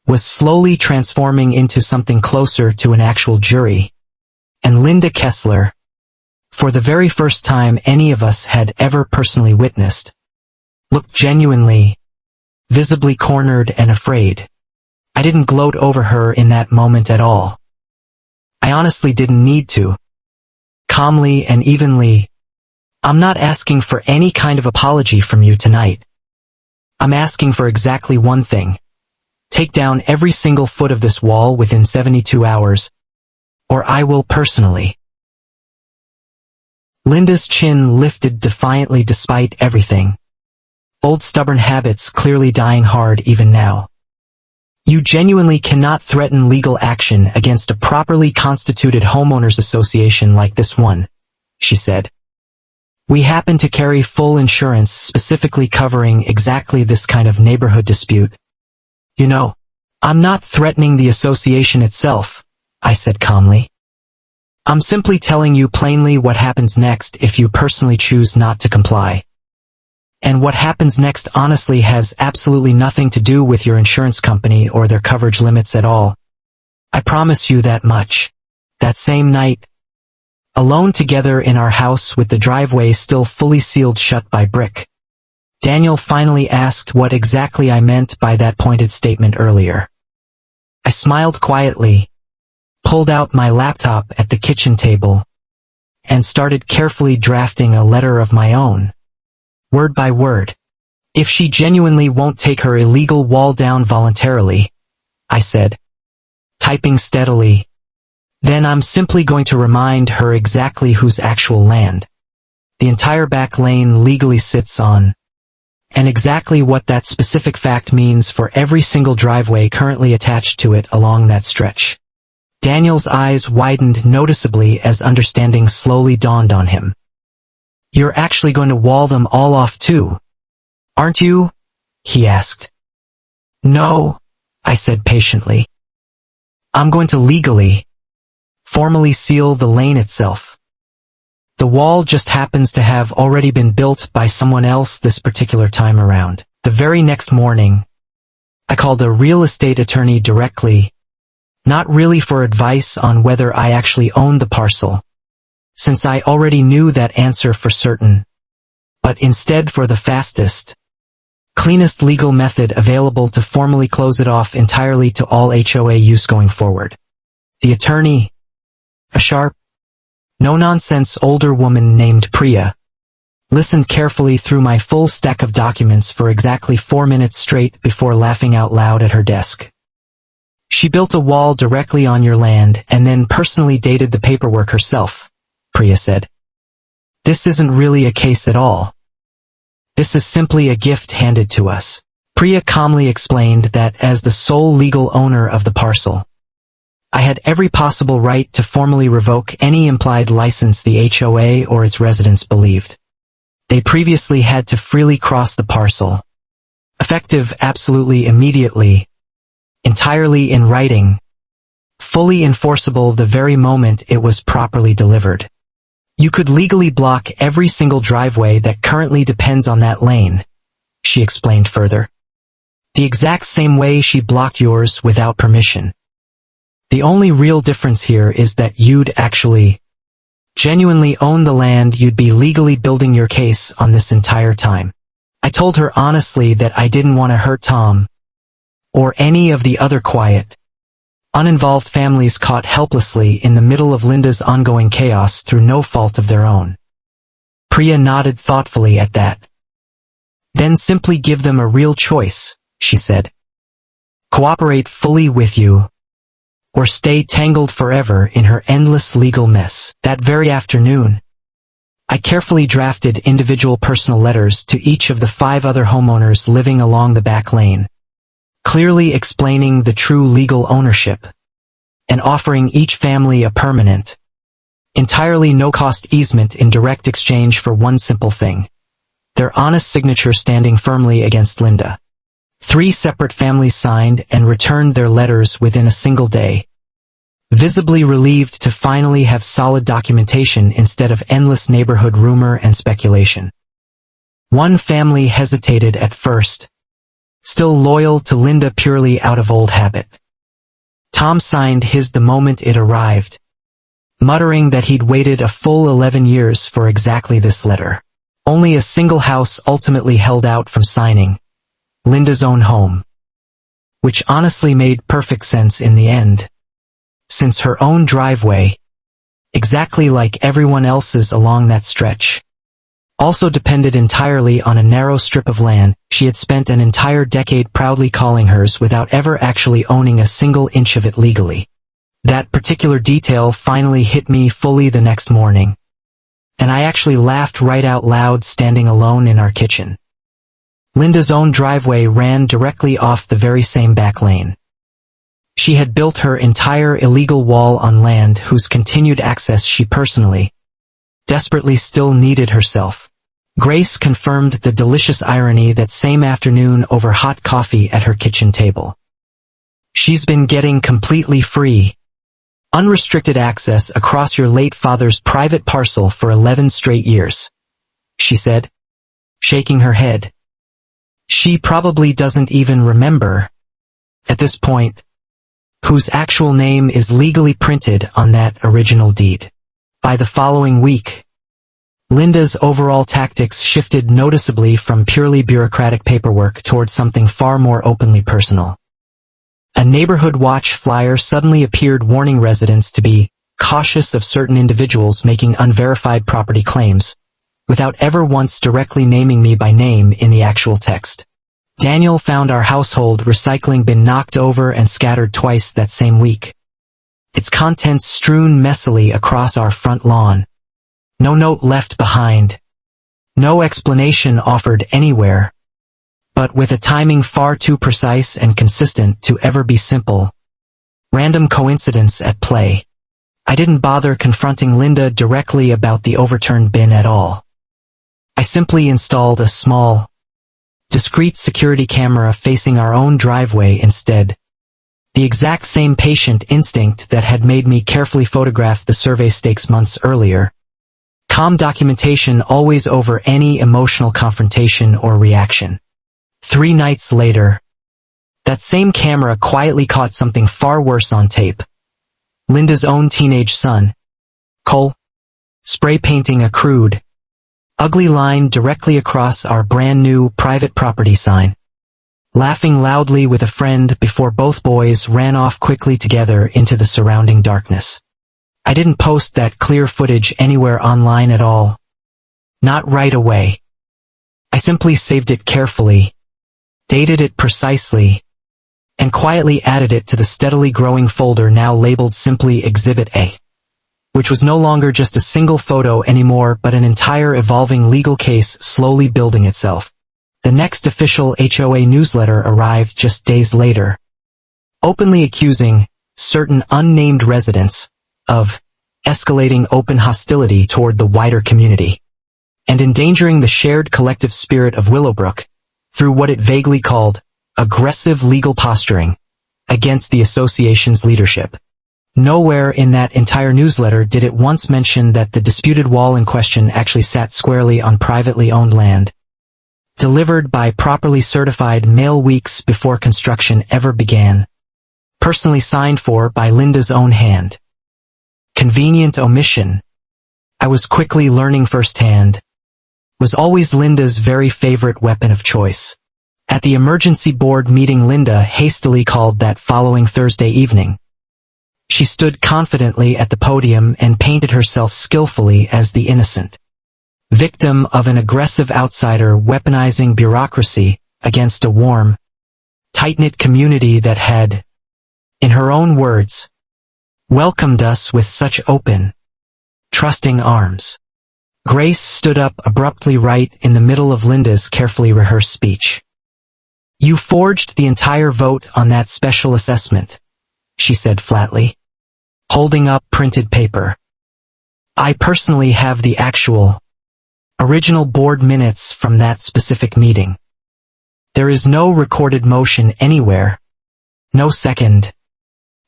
was slowly transforming into something closer to an actual jury, and Linda Kessler, for the very first time any of us had ever personally witnessed, looked genuinely, visibly cornered and afraid. I didn't gloat over her in that moment at all. I honestly didn't need to. Calmly and evenly, I'm not asking for any kind of apology from you tonight. I'm asking for exactly one thing. Take down every single foot of this wall within 72 hours, or I will personally. Linda's chin lifted defiantly despite everything. Old stubborn habits clearly dying hard even now. You genuinely cannot threaten legal action against a properly constituted homeowners association like this one, she said. We happen to carry full insurance specifically covering exactly this kind of neighborhood dispute. You know, I'm not threatening the association itself, I said calmly. I'm simply telling you plainly what happens next if you personally choose not to comply. And what happens next honestly has absolutely nothing to do with your insurance company or their coverage limits at all. I promise you that much. That same night, alone together in our house with the driveway still fully sealed shut by brick, Daniel finally asked what exactly I meant by that pointed statement earlier. I smiled quietly, pulled out my laptop at the kitchen table, and started carefully drafting a letter of my own. Word by word. If she genuinely won't take her illegal wall down voluntarily, I said, typing steadily, then I'm simply going to remind her exactly whose actual land the entire back lane legally sits on, and exactly what that specific fact means for every single driveway currently attached to it along that stretch. Daniel's eyes widened noticeably as understanding slowly dawned on him. You're actually going to wall them all off too, aren't you? He asked. No, I said patiently. I'm going to legally, formally seal the lane itself. The wall just happens to have already been built by someone else this particular time around. The very next morning, I called a real estate attorney directly, not really for advice on whether I actually owned the parcel, since I already knew that answer for certain, but instead for the fastest, cleanest legal method available to formally close it off entirely to all HOA use going forward. The attorney, a sharp, no-nonsense older woman named Priya, listened carefully through my full stack of documents for exactly 4 minutes straight before laughing out loud at her desk. She built a wall directly on your land and then personally dated the paperwork herself, Priya said. This isn't really a case at all. This is simply a gift handed to us. Priya calmly explained that as the sole legal owner of the parcel, I had every possible right to formally revoke any implied license the HOA or its residents believed they previously had to freely cross the parcel, effective absolutely immediately, entirely in writing, fully enforceable the very moment it was properly delivered. You could legally block every single driveway that currently depends on that lane, she explained further. The exact same way she blocked yours without permission. The only real difference here is that you'd actually, genuinely own the land you'd be legally building your case on this entire time. I told her honestly that I didn't want to hurt Tom, or any of the other quiet, uninvolved families caught helplessly in the middle of Linda's ongoing chaos through no fault of their own. Priya nodded thoughtfully at that. Then simply give them a real choice, she said. Cooperate fully with you, or stay tangled forever in her endless legal mess. That very afternoon, I carefully drafted individual personal letters to each of the 5 other homeowners living along the back lane, clearly explaining the true legal ownership, and offering each family a permanent, entirely no-cost easement in direct exchange for one simple thing: their honest signature standing firmly against Linda. 3 separate families signed and returned their letters within a single day, visibly relieved to finally have solid documentation instead of endless neighborhood rumor and speculation. One family hesitated at first, still loyal to Linda purely out of old habit. Tom signed his the moment it arrived, muttering that he'd waited a full 11 years for exactly this letter. Only a single house ultimately held out from signing, Linda's own home. Which honestly made perfect sense in the end. Since her own driveway, exactly like everyone else's along that stretch, also depended entirely on a narrow strip of land she had spent an entire decade proudly calling hers without ever actually owning a single inch of it legally. That particular detail finally hit me fully the next morning, and I actually laughed right out loud standing alone in our kitchen. Linda's own driveway ran directly off the very same back lane. She had built her entire illegal wall on land whose continued access she personally, desperately still needed herself. Grace confirmed the delicious irony that same afternoon over hot coffee at her kitchen table. She's been getting completely free, unrestricted access across your late father's private parcel for 11 straight years, she said, shaking her head. She probably doesn't even remember, at this point, whose actual name is legally printed on that original deed. By the following week, Linda's overall tactics shifted noticeably from purely bureaucratic paperwork toward something far more openly personal. A neighborhood watch flyer suddenly appeared warning residents to be cautious of certain individuals making unverified property claims, without ever once directly naming me by name in the actual text. Daniel found our household recycling bin knocked over and scattered twice that same week, its contents strewn messily across our front lawn. No note left behind. No explanation offered anywhere. But with a timing far too precise and consistent to ever be simple. Random coincidence at play. I didn't bother confronting Linda directly about the overturned bin at all. I simply installed a small, discreet security camera facing our own driveway instead. The exact same patient instinct that had made me carefully photograph the survey stakes months earlier. Calm documentation always over any emotional confrontation or reaction. 3 nights later, that same camera quietly caught something far worse on tape. Linda's own teenage son, Cole, spray painting a crude, ugly line directly across our brand new private property sign, laughing loudly with a friend before both boys ran off quickly together into the surrounding darkness. I didn't post that clear footage anywhere online at all. Not right away. I simply saved it carefully, dated it precisely, and quietly added it to the steadily growing folder now labeled simply Exhibit A, which was no longer just a single photo anymore but an entire evolving legal case slowly building itself. The next official HOA newsletter arrived just days later, openly accusing certain unnamed residents of escalating open hostility toward the wider community, and endangering the shared collective spirit of Willowbrook through what it vaguely called aggressive legal posturing against the association's leadership. Nowhere in that entire newsletter did it once mention that the disputed wall in question actually sat squarely on privately owned land, delivered by properly certified mail weeks before construction ever began, personally signed for by Linda's own hand. Convenient omission, I was quickly learning firsthand, was always Linda's very favorite weapon of choice. At the emergency board meeting Linda hastily called that following Thursday evening, she stood confidently at the podium and painted herself skillfully as the innocent victim of an aggressive outsider weaponizing bureaucracy against a warm, tight-knit community that had, in her own words, welcomed us with such open, trusting arms. Grace stood up abruptly right in the middle of Linda's carefully rehearsed speech. "You forged the entire vote on that special assessment," she said flatly, holding up printed paper. "I personally have the actual, original board minutes from that specific meeting. There is no recorded motion anywhere, no second,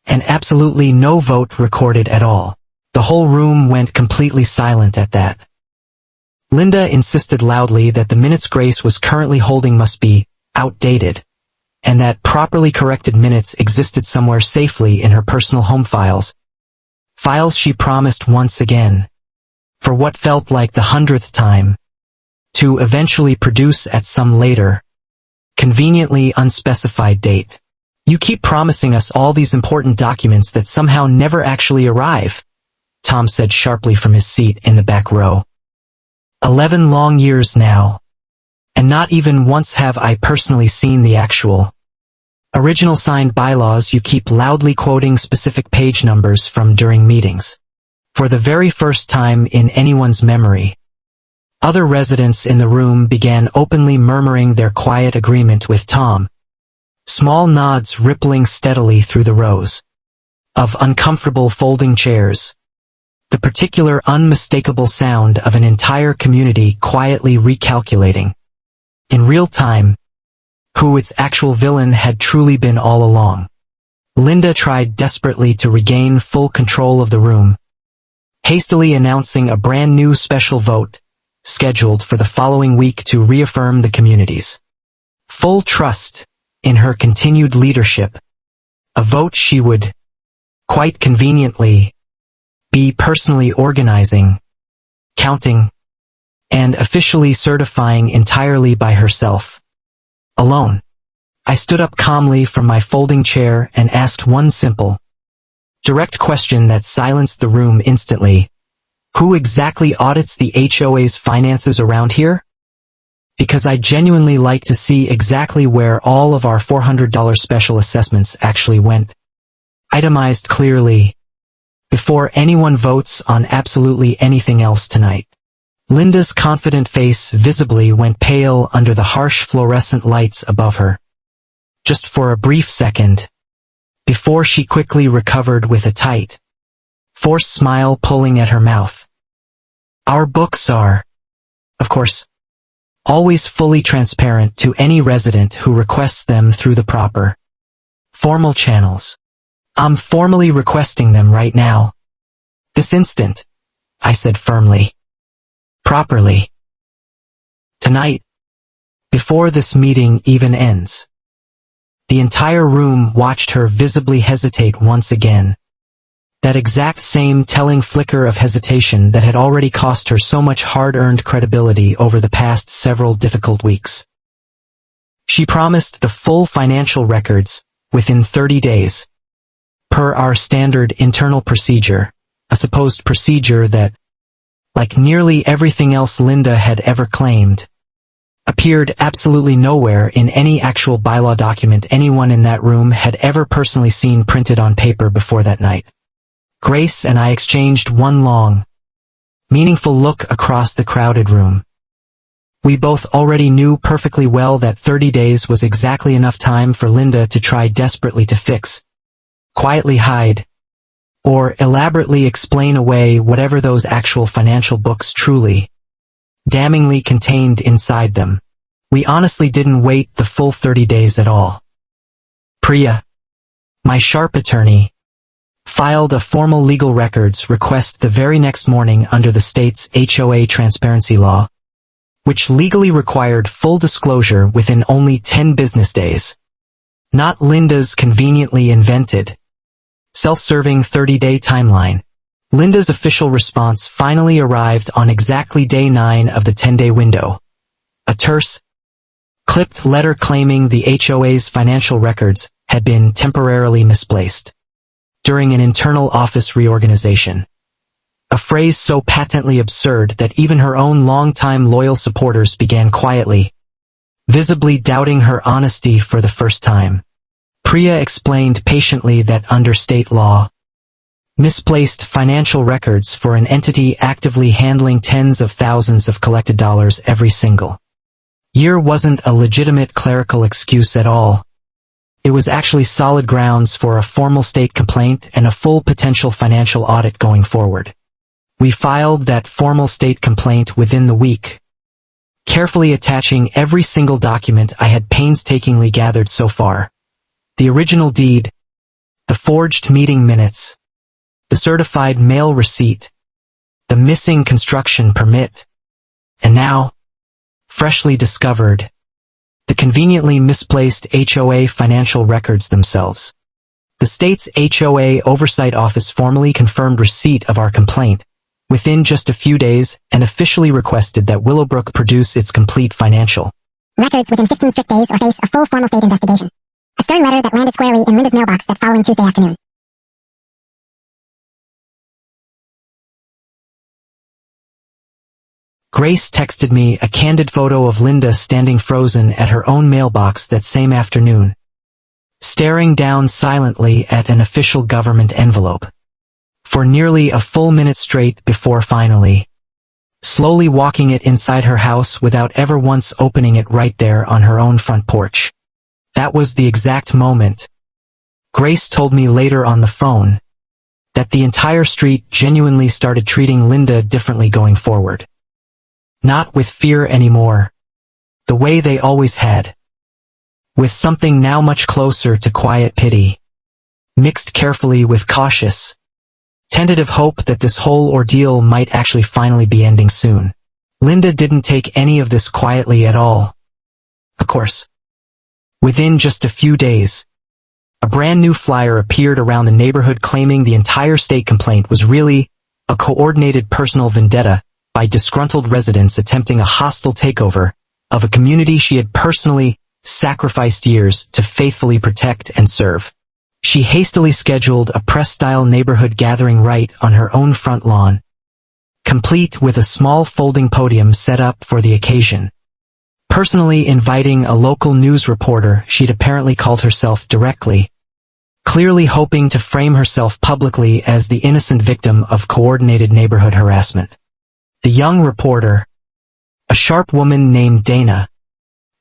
and absolutely no vote recorded at all." The whole room went completely silent at that. Linda insisted loudly that the minutes Grace was currently holding must be outdated, and that properly corrected minutes existed somewhere safely in her personal home files. Files she promised once again, for what felt like the 100th time, to eventually produce at some later, conveniently unspecified date. You keep promising us all these important documents that somehow never actually arrive, Tom said sharply from his seat in the back row. 11 long years now, and not even once have I personally seen the actual original signed bylaws you keep loudly quoting specific page numbers from during meetings. For the very first time in anyone's memory, other residents in the room began openly murmuring their quiet agreement with Tom, small nods rippling steadily through the rows of uncomfortable folding chairs, the particular unmistakable sound of an entire community quietly recalculating, in real time, who its actual villain had truly been all along. Linda tried desperately to regain full control of the room, hastily announcing a brand new special vote, scheduled for the following week to reaffirm the community's full trust in her continued leadership, a vote she would, quite conveniently, be personally organizing, counting, and officially certifying entirely by herself. Alone. I stood up calmly from my folding chair and asked one simple, direct question that silenced the room instantly. Who exactly audits the HOA's finances around here? Because I'd genuinely like to see exactly where all of our $400 special assessments actually went. Itemized clearly, before anyone votes on absolutely anything else tonight. Linda's confident face visibly went pale under the harsh fluorescent lights above her. Just for a brief second, before she quickly recovered with a tight, forced smile pulling at her mouth. Our books are, of course, always fully transparent to any resident who requests them through the proper, formal channels. I'm formally requesting them right now. This instant, I said firmly. Properly. Tonight, before this meeting even ends. The entire room watched her visibly hesitate once again. That exact same telling flicker of hesitation that had already cost her so much hard-earned credibility over the past several difficult weeks. She promised the full financial records within 30 days. Per our standard internal procedure, a supposed procedure that, like nearly everything else Linda had ever claimed, appeared absolutely nowhere in any actual bylaw document anyone in that room had ever personally seen printed on paper before that night. Grace and I exchanged one long, meaningful look across the crowded room. We both already knew perfectly well that 30 days was exactly enough time for Linda to try desperately to fix, quietly hide, or elaborately explain away whatever those actual financial books truly, damningly contained inside them. We honestly didn't wait the full 30 days at all. Priya, my sharp attorney, filed a formal legal records request the very next morning under the state's HOA transparency law, which legally required full disclosure within only 10 business days. Not Linda's conveniently invented, self-serving 30-day timeline. Linda's official response finally arrived on exactly day 9 of the 10-day window. A terse, clipped letter claiming the HOA's financial records had been temporarily misplaced during an internal office reorganization. A phrase so patently absurd that even her own longtime loyal supporters began quietly, visibly doubting her honesty for the first time. Priya explained patiently that under state law, misplaced financial records for an entity actively handling tens of thousands of collected dollars every single year wasn't a legitimate clerical excuse at all. It was actually solid grounds for a formal state complaint and a full potential financial audit going forward. We filed that formal state complaint within the week, carefully attaching every single document I had painstakingly gathered so far. The original deed, the forged meeting minutes, the certified mail receipt, the missing construction permit, and now, freshly discovered, the conveniently misplaced HOA financial records themselves. The state's HOA Oversight Office formally confirmed receipt of our complaint, within just a few days, and officially requested that Willowbrook produce its complete financial records within 15 strict days or face a full formal state investigation. A stern letter that landed squarely in Linda's mailbox that following Tuesday afternoon. Grace texted me a candid photo of Linda standing frozen at her own mailbox that same afternoon, staring down silently at an official government envelope for nearly a full minute straight before finally slowly walking it inside her house without ever once opening it right there on her own front porch. That was the exact moment, Grace told me later on the phone, that the entire street genuinely started treating Linda differently going forward. Not with fear anymore, the way they always had. With something now much closer to quiet pity, mixed carefully with cautious, tentative hope that this whole ordeal might actually finally be ending soon. Linda didn't take any of this quietly at all. Of course. Within just a few days, a brand new flyer appeared around the neighborhood claiming the entire state complaint was really a coordinated personal vendetta by disgruntled residents attempting a hostile takeover of a community she had personally sacrificed years to faithfully protect and serve. She hastily scheduled a press-style neighborhood gathering right on her own front lawn, complete with a small folding podium set up for the occasion. Personally inviting a local news reporter she'd apparently called herself directly, clearly hoping to frame herself publicly as the innocent victim of coordinated neighborhood harassment. The young reporter, a sharp woman named Dana,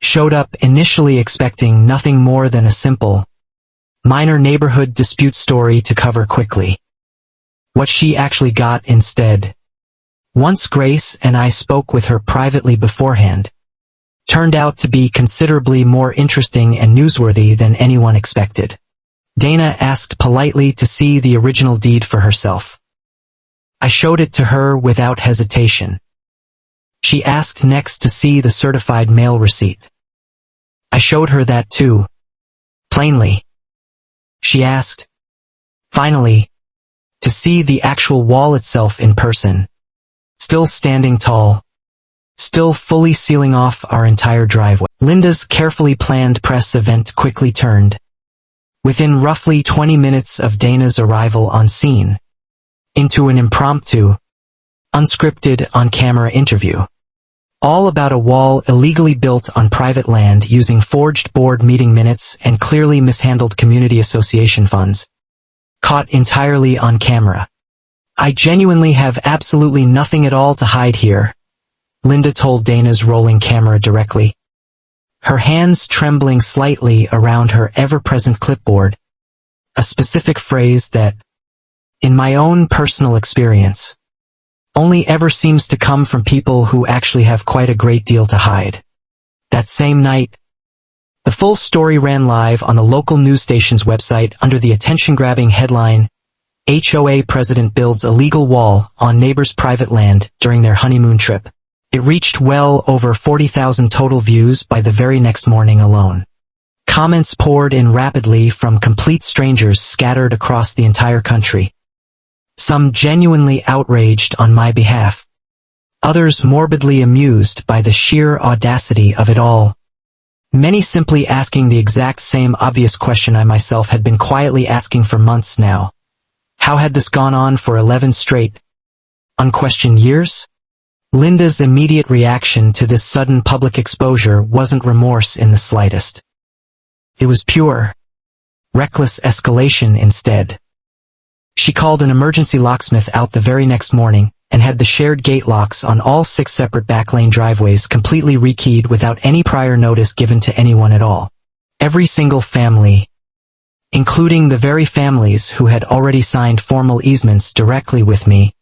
showed up initially expecting nothing more than a simple, minor neighborhood dispute story to cover quickly. What she actually got instead, once Grace and I spoke with her privately beforehand, turned out to be considerably more interesting and newsworthy than anyone expected. Dana asked politely to see the original deed for herself. I showed it to her without hesitation. She asked next to see the certified mail receipt. I showed her that too. Plainly. She asked, finally, to see the actual wall itself in person, still standing tall, still fully sealing off our entire driveway. Linda's carefully planned press event quickly turned, within roughly 20 minutes of Dana's arrival on scene, into an impromptu, unscripted on-camera interview. All about a wall illegally built on private land using forged board meeting minutes and clearly mishandled community association funds. Caught entirely on camera. I genuinely have absolutely nothing at all to hide here, Linda told Dana's rolling camera directly, her hands trembling slightly around her ever-present clipboard, a specific phrase that, in my own personal experience, only ever seems to come from people who actually have quite a great deal to hide. That same night, the full story ran live on the local news station's website under the attention-grabbing headline, HOA President Builds Illegal Wall on Neighbor's Private Land During Their Honeymoon Trip. It reached well over 40,000 total views by the very next morning alone. Comments poured in rapidly from complete strangers scattered across the entire country. Some genuinely outraged on my behalf. Others morbidly amused by the sheer audacity of it all. Many simply asking the exact same obvious question I myself had been quietly asking for months now. How had this gone on for 11 straight, unquestioned years? Linda's immediate reaction to this sudden public exposure wasn't remorse in the slightest. It was pure, reckless escalation instead. She called an emergency locksmith out the very next morning, and had the shared gate locks on all 6 separate backlane driveways completely rekeyed without any prior notice given to anyone at all. Every single family, including the very families who had already signed formal easements directly with me,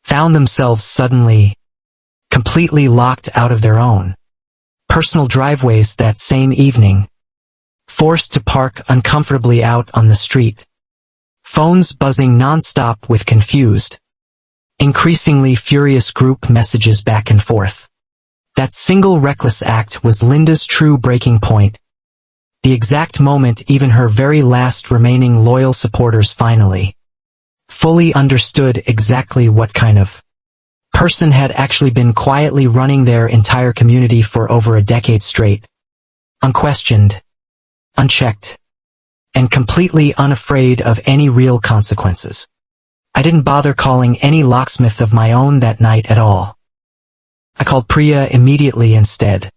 found themselves suddenly, completely locked out of their own personal driveways that same evening, forced to park uncomfortably out on the street. Phones buzzing non-stop with confused, increasingly furious group messages back and forth. That single reckless act was Linda's true breaking point. The exact moment even her very last remaining loyal supporters finally, fully understood exactly what kind of person had actually been quietly running their entire community for over a decade straight. Unquestioned, unchecked, and completely unafraid of any real consequences. I didn't bother calling any locksmith of my own that night at all. I called Priya immediately instead.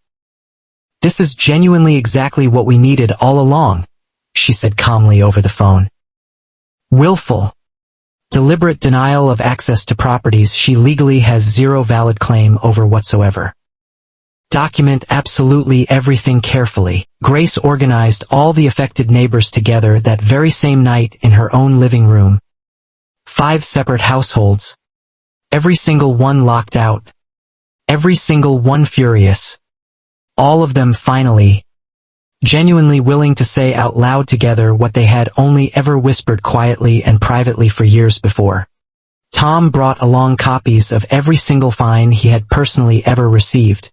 "This is genuinely exactly what we needed all along," she said calmly over the phone. Willful, deliberate denial of access to properties she legally has zero valid claim over whatsoever. Document absolutely everything carefully. Grace organized all the affected neighbors together that very same night in her own living room. 5 separate households. Every single one locked out. Every single one furious. All of them finally, genuinely willing to say out loud together what they had only ever whispered quietly and privately for years before. Tom brought along copies of every single fine he had personally ever received,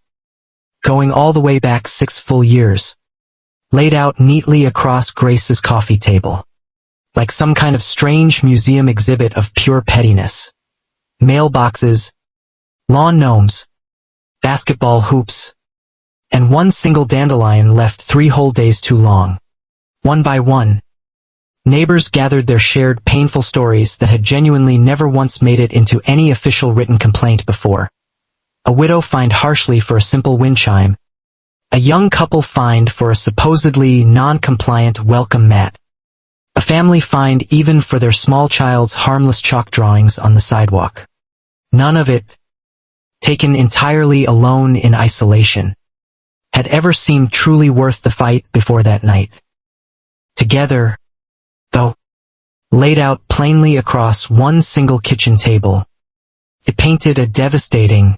going all the way back 6 full years, laid out neatly across Grace's coffee table, like some kind of strange museum exhibit of pure pettiness. Mailboxes, lawn gnomes, basketball hoops, and one single dandelion left 3 whole days too long. One by one, neighbors gathered their shared painful stories that had genuinely never once made it into any official written complaint before. A widow fined harshly for a simple wind chime. A young couple fined for a supposedly non-compliant welcome mat. A family fined even for their small child's harmless chalk drawings on the sidewalk. None of it, taken entirely alone in isolation, had ever seemed truly worth the fight before that night. Together, though, laid out plainly across one single kitchen table, it painted a devastating,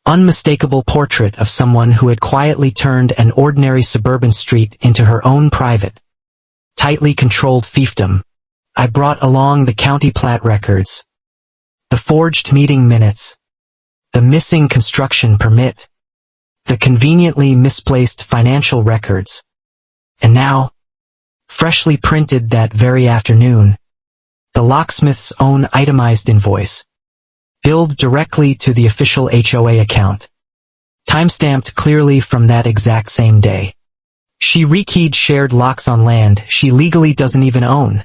unmistakable portrait of someone who had quietly turned an ordinary suburban street into her own private, tightly controlled fiefdom. I brought along the county plat records, the forged meeting minutes, the missing construction permit, the conveniently misplaced financial records, and now, freshly printed that very afternoon, the locksmith's own itemized invoice, billed directly to the official HOA account, timestamped clearly from that exact same day. She rekeyed shared locks on land she legally doesn't even own,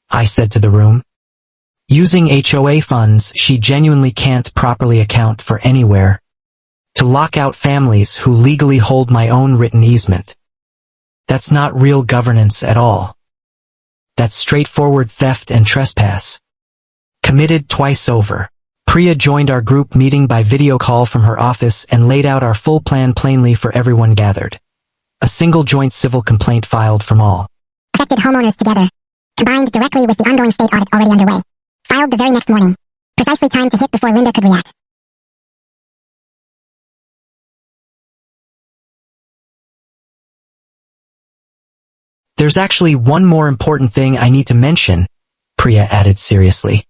I said to the room. Using HOA funds she genuinely can't properly account for anywhere. To lock out families who legally hold my own written easement. That's not real governance at all. That's straightforward theft and trespass. Committed twice over. Priya joined our group meeting by video call from her office and laid out our full plan plainly for everyone gathered. A single joint civil complaint filed from all affected homeowners together, combined directly with the ongoing state audit already underway. Filed the very next morning. Precisely timed to hit before Linda could react. There's actually one more important thing I need to mention, Priya added seriously.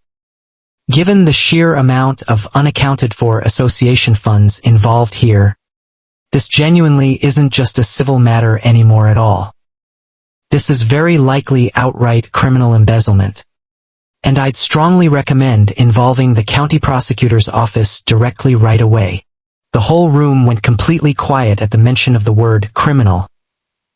Given the sheer amount of unaccounted for association funds involved here, this genuinely isn't just a civil matter anymore at all. This is very likely outright criminal embezzlement. And I'd strongly recommend involving the county prosecutor's office directly right away. The whole room went completely quiet at the mention of the word criminal.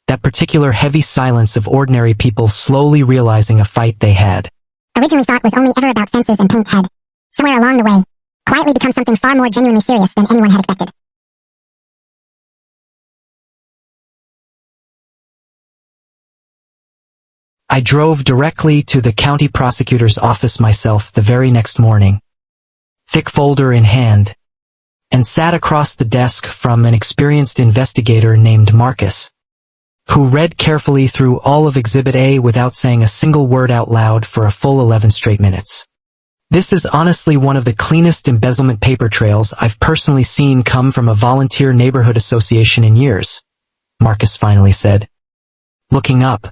That particular heavy silence of ordinary people slowly realizing a fight they had. Originally thought was only ever about fences and paint had, somewhere along the way, quietly become something far more genuinely serious than anyone had expected. I drove directly to the county prosecutor's office myself the very next morning, thick folder in hand, and sat across the desk from an experienced investigator named Marcus, who read carefully through all of Exhibit A without saying a single word out loud for a full 11 straight minutes. This is honestly one of the cleanest embezzlement paper trails I've personally seen come from a volunteer neighborhood association in years, Marcus finally said, looking up.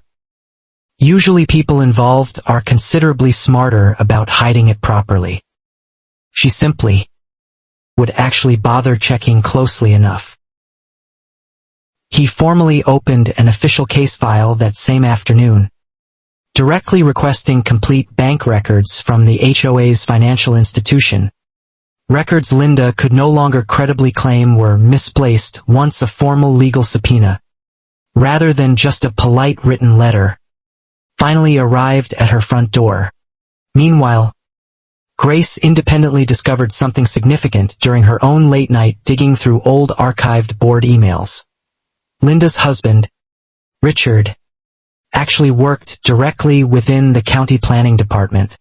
Usually people involved are considerably smarter about hiding it properly. She simply would actually bother checking closely enough. He formally opened an official case file that same afternoon, directly requesting complete bank records from the HOA's financial institution, Records Linda could no longer credibly claim were misplaced once a formal legal subpoena, rather than just a polite written letter, finally arrived at her front door. Meanwhile, Grace independently discovered something significant during her own late night digging through old archived board emails. Linda's husband, Richard, actually worked directly within the county planning department,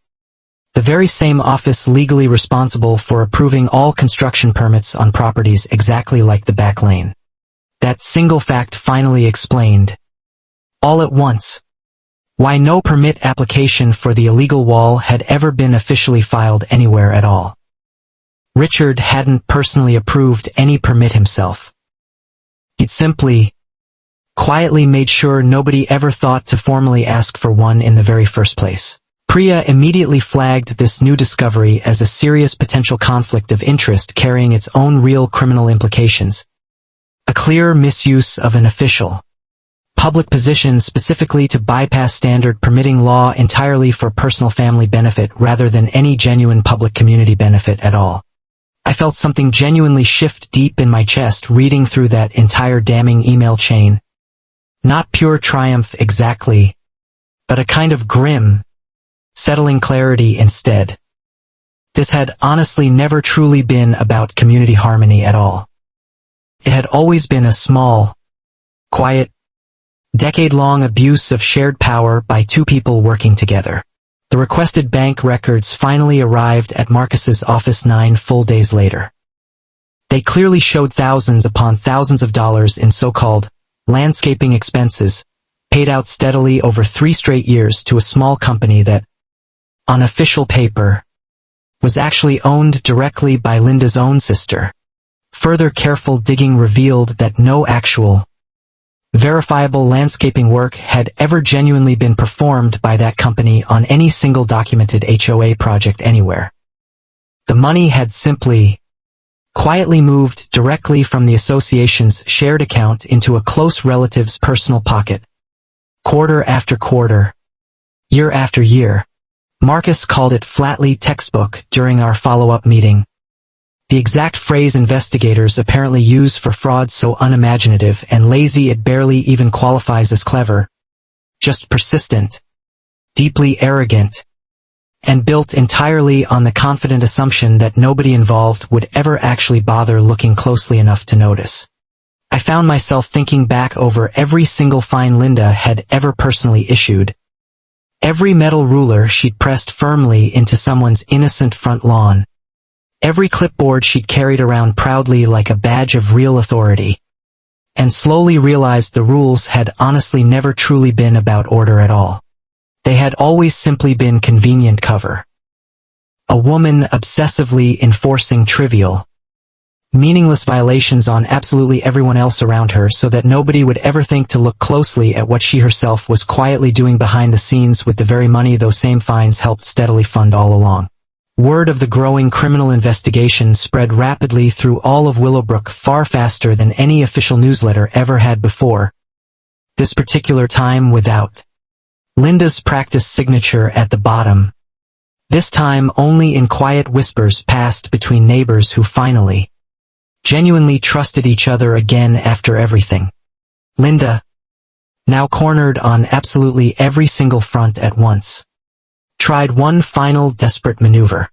the very same office legally responsible for approving all construction permits on properties exactly like the back lane. That single fact finally explained, all at once, why no permit application for the illegal wall had ever been officially filed anywhere at all. Richard hadn't personally approved any permit himself. He'd simply, quietly made sure nobody ever thought to formally ask for one in the very first place. Priya immediately flagged this new discovery as a serious potential conflict of interest carrying its own real criminal implications. A clear misuse of an official public position specifically to bypass standard permitting law entirely for personal family benefit rather than any genuine public community benefit at all. I felt something genuinely shift deep in my chest reading through that entire damning email chain. Not pure triumph exactly, but a kind of grim, settling clarity instead. This had honestly never truly been about community harmony at all. It had always been a small, quiet, decade-long abuse of shared power by two people working together. The requested bank records finally arrived at Marcus's office 9 full days later. They clearly showed thousands upon thousands of dollars in so-called landscaping expenses, paid out steadily over 3 straight years to a small company that, on official paper, was actually owned directly by Linda's own sister. Further careful digging revealed that no actual, verifiable landscaping work had ever genuinely been performed by that company on any single documented HOA project anywhere. The money had simply, quietly moved directly from the association's shared account into a close relative's personal pocket. Quarter after quarter, year after year. Marcus called it flatly textbook during our follow-up meeting. The exact phrase investigators apparently use for fraud so unimaginative and lazy it barely even qualifies as clever. Just persistent, deeply arrogant, and built entirely on the confident assumption that nobody involved would ever actually bother looking closely enough to notice. I found myself thinking back over every single fine Linda had ever personally issued, every metal ruler she'd pressed firmly into someone's innocent front lawn, every clipboard she'd carried around proudly like a badge of real authority, and slowly realized the rules had honestly never truly been about order at all. They had always simply been convenient cover. A woman obsessively enforcing trivial, meaningless violations on absolutely everyone else around her so that nobody would ever think to look closely at what she herself was quietly doing behind the scenes with the very money those same fines helped steadily fund all along. Word of the growing criminal investigation spread rapidly through all of Willowbrook far faster than any official newsletter ever had before, this particular time without Linda's practice signature at the bottom. This time only in quiet whispers passed between neighbors who finally, genuinely trusted each other again after everything. Linda, now cornered on absolutely every single front at once, tried one final desperate maneuver.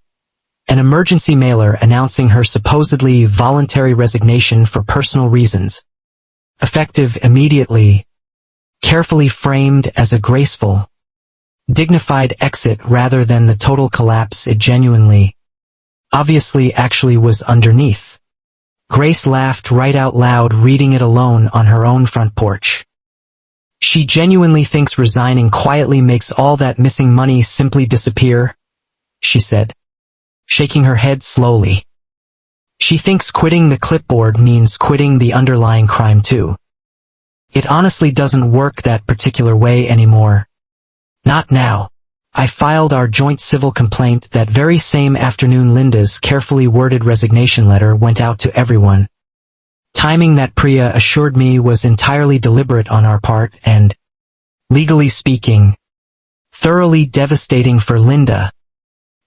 An emergency mailer announcing her supposedly voluntary resignation for personal reasons, effective immediately, carefully framed as a graceful, dignified exit rather than the total collapse it genuinely, obviously actually was underneath. Grace laughed right out loud reading it alone on her own front porch. She genuinely thinks resigning quietly makes all that missing money simply disappear, she said, shaking her head slowly. She thinks quitting the clipboard means quitting the underlying crime too. It honestly doesn't work that particular way anymore. Not now. I filed our joint civil complaint that very same afternoon. Linda's carefully worded resignation letter went out to everyone. Timing that Priya assured me was entirely deliberate on our part and, legally speaking, thoroughly devastating for Linda.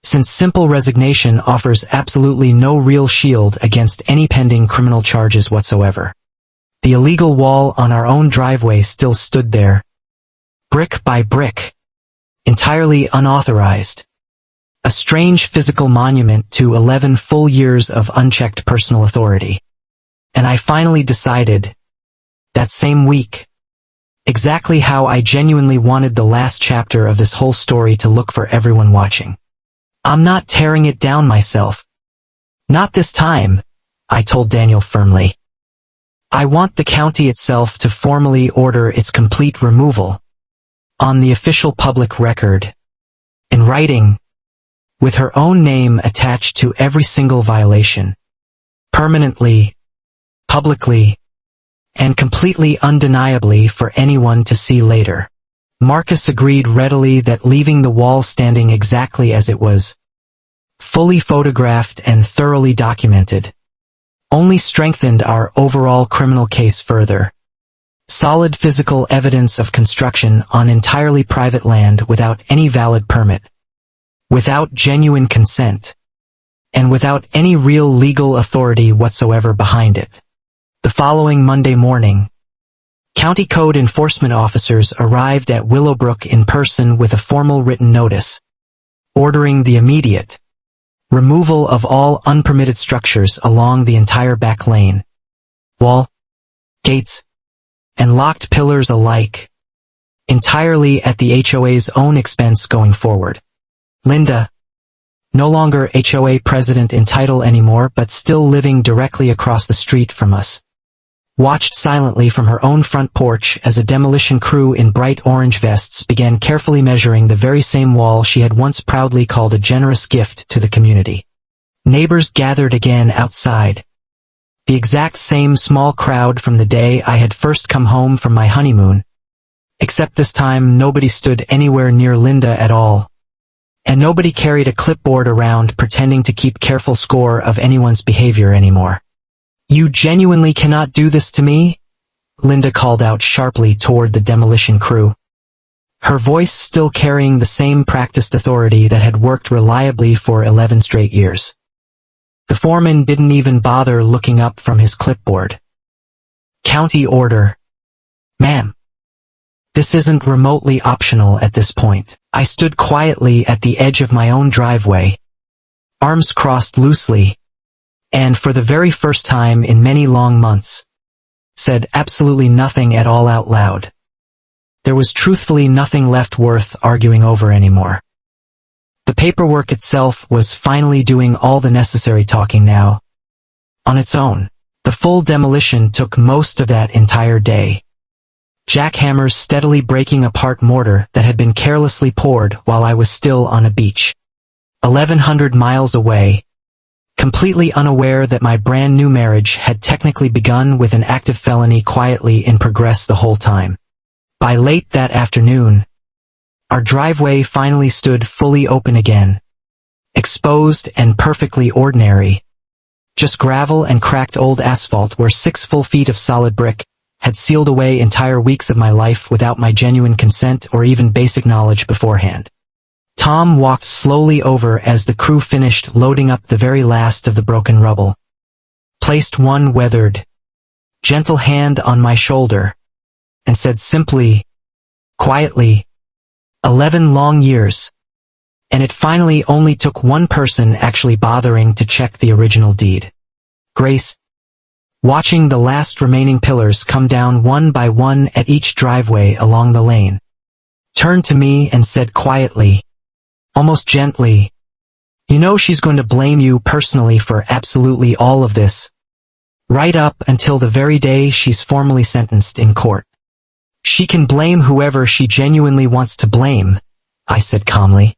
since simple resignation offers absolutely no real shield against any pending criminal charges whatsoever. The illegal wall on our own driveway still stood there, brick by brick, entirely unauthorized. A strange physical monument to 11 full years of unchecked personal authority. And I finally decided, that same week, exactly how I genuinely wanted the last chapter of this whole story to look for everyone watching. I'm not tearing it down myself. Not this time, I told Daniel firmly. I want the county itself to formally order its complete removal, on the official public record, in writing, with her own name attached to every single violation, permanently, publicly, and completely undeniably for anyone to see later. Marcus agreed readily that leaving the wall standing exactly as it was, fully photographed and thoroughly documented, only strengthened our overall criminal case further. Solid physical evidence of construction on entirely private land without any valid permit, without genuine consent, and without any real legal authority whatsoever behind it. The following Monday morning, County Code Enforcement officers arrived at Willowbrook in person with a formal written notice, ordering the immediate removal of all unpermitted structures along the entire back lane, wall, gates, and locked pillars alike, entirely at the HOA's own expense going forward. Linda, no longer HOA president in title anymore but still living directly across the street from us, watched silently from her own front porch as a demolition crew in bright orange vests began carefully measuring the very same wall she had once proudly called a generous gift to the community. Neighbors gathered again outside. The exact same small crowd from the day I had first come home from my honeymoon, except this time nobody stood anywhere near Linda at all, and nobody carried a clipboard around pretending to keep careful score of anyone's behavior anymore. "You genuinely cannot do this to me?" Linda called out sharply toward the demolition crew, her voice still carrying the same practiced authority that had worked reliably for 11 straight years. The foreman didn't even bother looking up from his clipboard. "County order. Ma'am. This isn't remotely optional at this point." I stood quietly at the edge of my own driveway, arms crossed loosely, and for the very first time in many long months, said absolutely nothing at all out loud. There was truthfully nothing left worth arguing over anymore. The paperwork itself was finally doing all the necessary talking now, on its own. The full demolition took most of that entire day. Jackhammers steadily breaking apart mortar that had been carelessly poured while I was still on a beach, 1,100 miles away, completely unaware that my brand new marriage had technically begun with an active felony quietly in progress the whole time. By late that afternoon, our driveway finally stood fully open again, exposed and perfectly ordinary, just gravel and cracked old asphalt where 6 full feet of solid brick had sealed away entire weeks of my life without my genuine consent or even basic knowledge beforehand. Tom walked slowly over as the crew finished loading up the very last of the broken rubble, placed one weathered, gentle hand on my shoulder, and said simply, quietly, 11 long years, and it finally only took one person actually bothering to check the original deed. Grace, watching the last remaining pillars come down one by one at each driveway along the lane, turned to me and said quietly, almost gently, "You know she's going to blame you personally for absolutely all of this, right up until the very day she's formally sentenced in court. She can blame whoever she genuinely wants to blame," I said calmly.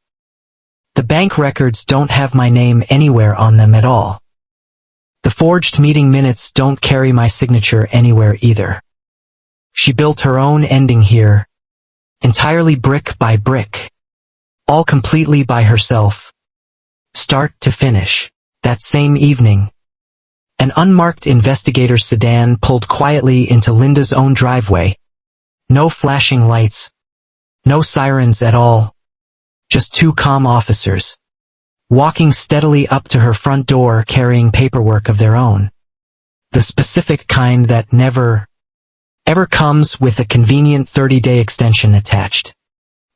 "The bank records don't have my name anywhere on them at all. The forged meeting minutes don't carry my signature anywhere either. She built her own ending here, entirely brick by brick, all completely by herself, start to finish." That same evening, an unmarked investigator's sedan pulled quietly into Linda's own driveway. No flashing lights, no sirens at all, just 2 calm officers, walking steadily up to her front door carrying paperwork of their own. The specific kind that never, ever comes with a convenient 30-day extension attached.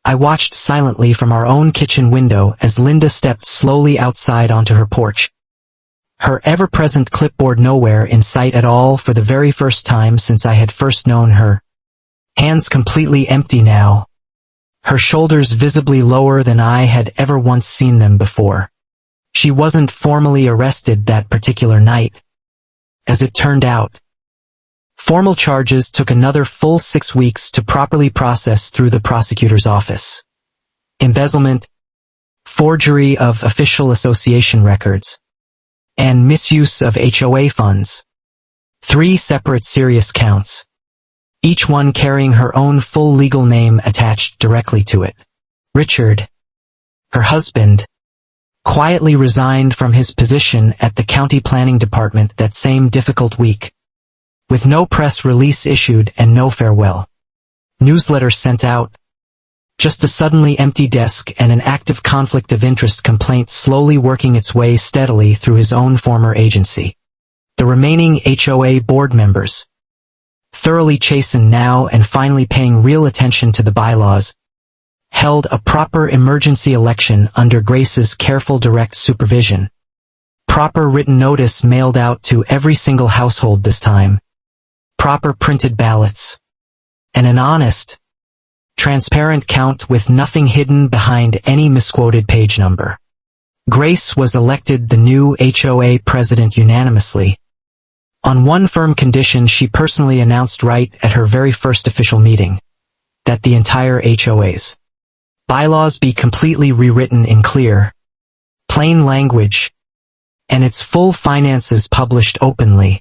I watched silently from our own kitchen window as Linda stepped slowly outside onto her porch. Her ever-present clipboard nowhere in sight at all for the very first time since I had first known her. Hands completely empty now. Her shoulders visibly lower than I had ever once seen them before. She wasn't formally arrested that particular night. As it turned out, formal charges took another full 6 weeks to properly process through the prosecutor's office. Embezzlement, forgery of official association records, and misuse of HOA funds. 3 separate serious counts, each one carrying her own full legal name attached directly to it. Richard, her husband, quietly resigned from his position at the county planning department that same difficult week, with no press release issued and no farewell newsletter sent out. Just a suddenly empty desk and an active conflict of interest complaint slowly working its way steadily through his own former agency. The remaining HOA board members, thoroughly chastened now and finally paying real attention to the bylaws, held a proper emergency election under Grace's careful direct supervision. Proper written notice mailed out to every single household this time. Proper printed ballots. And an honest, transparent count with nothing hidden behind any misquoted page number. Grace was elected the new HOA president unanimously. On one firm condition she personally announced right at her very first official meeting, that the entire HOA's bylaws be completely rewritten in clear, plain language, and its full finances published openly,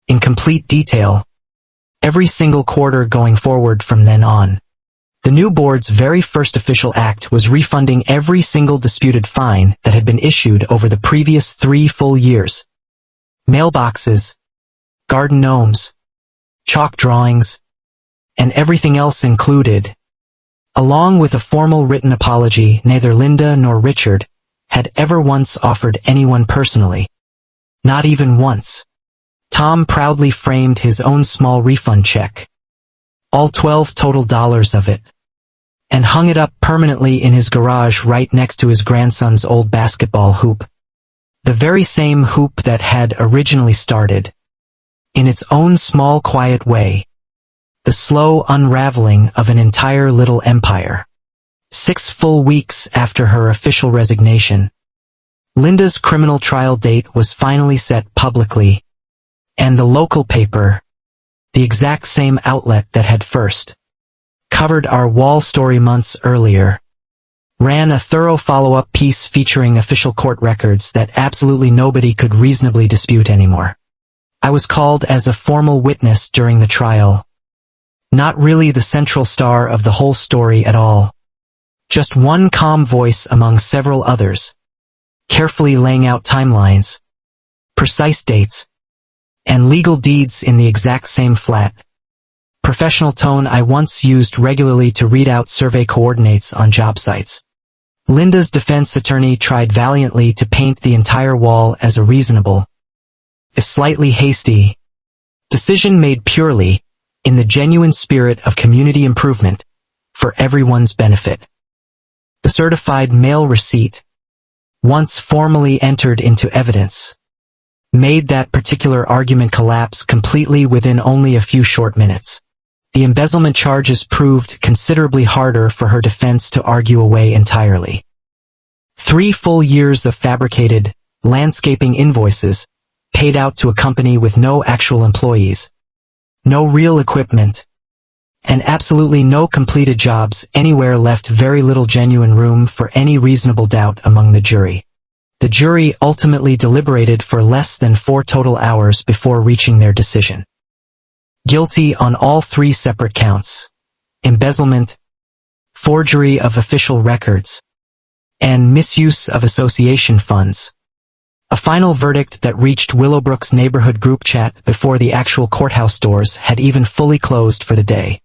in complete detail, every single quarter going forward from then on. The new board's very first official act was refunding every single disputed fine that had been issued over the previous 3 full years. Mailboxes, garden gnomes, chalk drawings, and everything else included, along with a formal written apology neither Linda nor Richard had ever once offered anyone personally. Not even once. Tom proudly framed his own small refund check, all 12 total dollars of it, and hung it up permanently in his garage right next to his grandson's old basketball hoop. The very same hoop that had originally started, in its own small quiet way, the slow unraveling of an entire little empire. 6 full weeks after her official resignation, Linda's criminal trial date was finally set publicly, and the local paper, the exact same outlet that had first covered our wall story months earlier, ran a thorough follow-up piece featuring official court records that absolutely nobody could reasonably dispute anymore. I was called as a formal witness during the trial. Not really the central star of the whole story at all. Just one calm voice among several others, carefully laying out timelines, precise dates, and legal deeds in the exact same flat, professional tone I once used regularly to read out survey coordinates on job sites. Linda's defense attorney tried valiantly to paint the entire wall as a reasonable, if slightly hasty, decision made purely in the genuine spirit of community improvement for everyone's benefit. The certified mail receipt, once formally entered into evidence, made that particular argument collapse completely within only a few short minutes. The embezzlement charges proved considerably harder for her defense to argue away entirely. 3 full years of fabricated, landscaping invoices, paid out to a company with no actual employees, no real equipment, and absolutely no completed jobs anywhere left very little genuine room for any reasonable doubt among the jury. The jury ultimately deliberated for less than 4 total hours before reaching their decision. Guilty on all 3 separate counts: embezzlement, forgery of official records, and misuse of association funds. A final verdict that reached Willowbrook's neighborhood group chat before the actual courthouse doors had even fully closed for the day.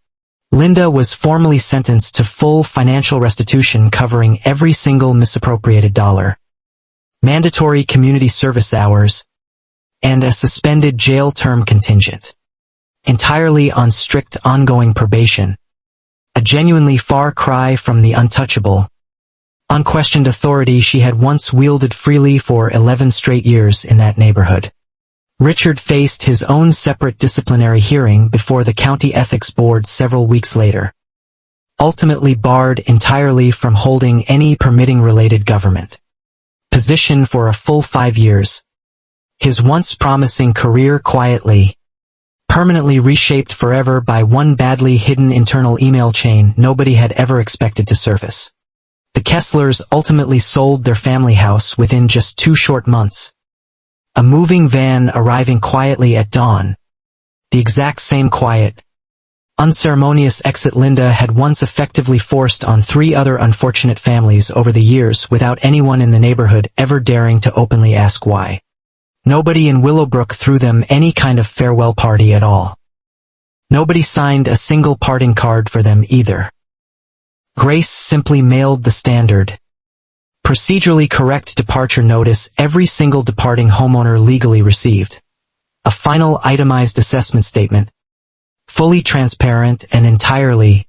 Linda was formally sentenced to full financial restitution covering every single misappropriated dollar. mandatory community service hours, and a suspended jail term contingent. Entirely on strict ongoing probation. A genuinely far cry from the untouchable, unquestioned authority she had once wielded freely for 11 straight years in that neighborhood. Richard faced his own separate disciplinary hearing before the county ethics board several weeks later, ultimately barred entirely from holding any permitting-related government position for a full 5 years. His once promising career quietly, permanently reshaped forever by one badly hidden internal email chain nobody had ever expected to surface. The Kesslers ultimately sold their family house within just 2 short months. A moving van arriving quietly at dawn. The exact same quiet, unceremonious exit Linda had once effectively forced on 3 other unfortunate families over the years without anyone in the neighborhood ever daring to openly ask why. Nobody in Willowbrook threw them any kind of farewell party at all. Nobody signed a single parting card for them either. Grace simply mailed the standard, procedurally correct departure notice every single departing homeowner legally received. A final itemized assessment statement, fully transparent and entirely,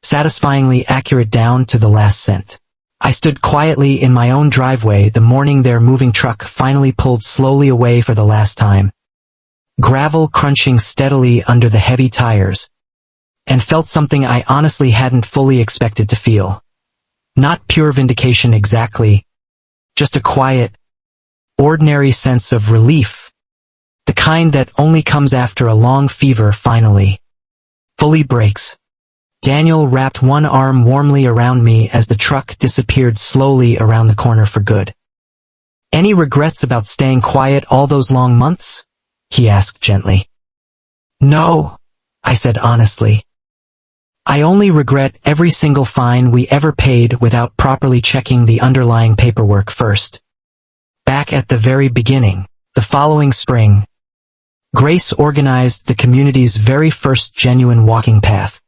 satisfyingly accurate down to the last cent. I stood quietly in my own driveway the morning their moving truck finally pulled slowly away for the last time, gravel crunching steadily under the heavy tires, and felt something I honestly hadn't fully expected to feel. Not pure vindication exactly, just a quiet, ordinary sense of relief, the kind that only comes after a long fever finally fully breaks. Daniel wrapped one arm warmly around me as the truck disappeared slowly around the corner for good. "Any regrets about staying quiet all those long months?" he asked gently. "No," I said honestly. "I only regret every single fine we ever paid without properly checking the underlying paperwork first." Back at the very beginning, the following spring, Grace organized the community's very first genuine walking path.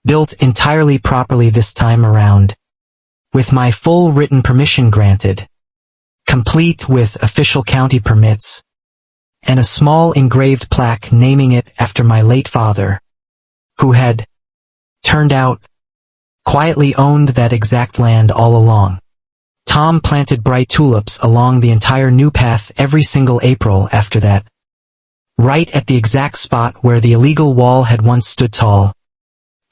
Built entirely properly this time around, with my full written permission granted, complete with official county permits, and a small engraved plaque naming it after my late father, who had, turned out, quietly owned that exact land all along. Tom planted bright tulips along the entire new path every single April after that, right at the exact spot where the illegal wall had once stood tall,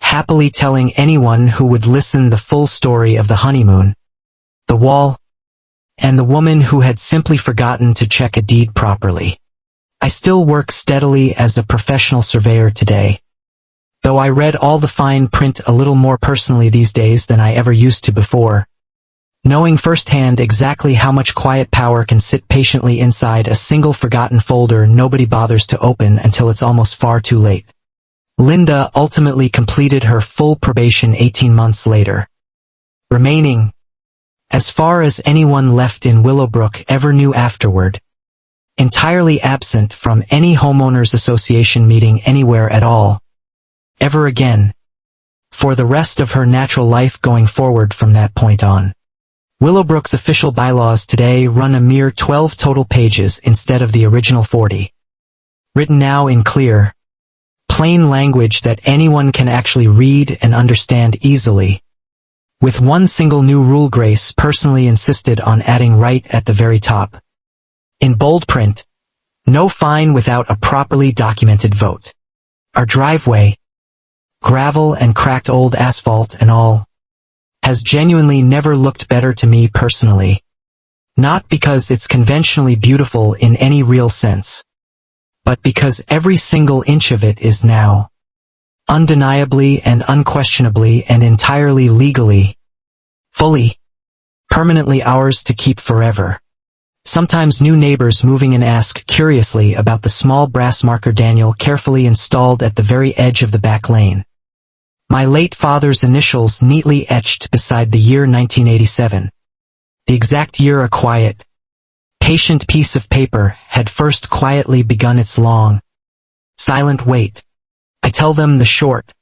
happily telling anyone who would listen the full story of the honeymoon, the wall, and the woman who had simply forgotten to check a deed properly. I still work steadily as a professional surveyor today, though I read all the fine print a little more personally these days than I ever used to before, knowing firsthand exactly how much quiet power can sit patiently inside a single forgotten folder nobody bothers to open until it's almost far too late. Linda ultimately completed her full probation 18 months later, remaining, as far as anyone left in Willowbrook ever knew afterward, entirely absent from any homeowners association meeting anywhere at all, ever again, for the rest of her natural life going forward from that point on. Willowbrook's official bylaws today run a mere 12 total pages instead of the original 40. Written now in clear, plain language that anyone can actually read and understand easily, with one single new rule Grace personally insisted on adding right at the very top. In bold print, no fine without a properly documented vote. Our driveway, gravel and cracked old asphalt and all, has genuinely never looked better to me personally. Not because it's conventionally beautiful in any real sense, but because every single inch of it is now, undeniably and unquestionably and entirely legally, fully, permanently ours to keep forever. Sometimes new neighbors moving in ask curiously about the small brass marker Daniel carefully installed at the very edge of the back lane. My late father's initials neatly etched beside the year 1987. The exact year a quiet, patient piece of paper had first quietly begun its long, silent wait. I tell them the short,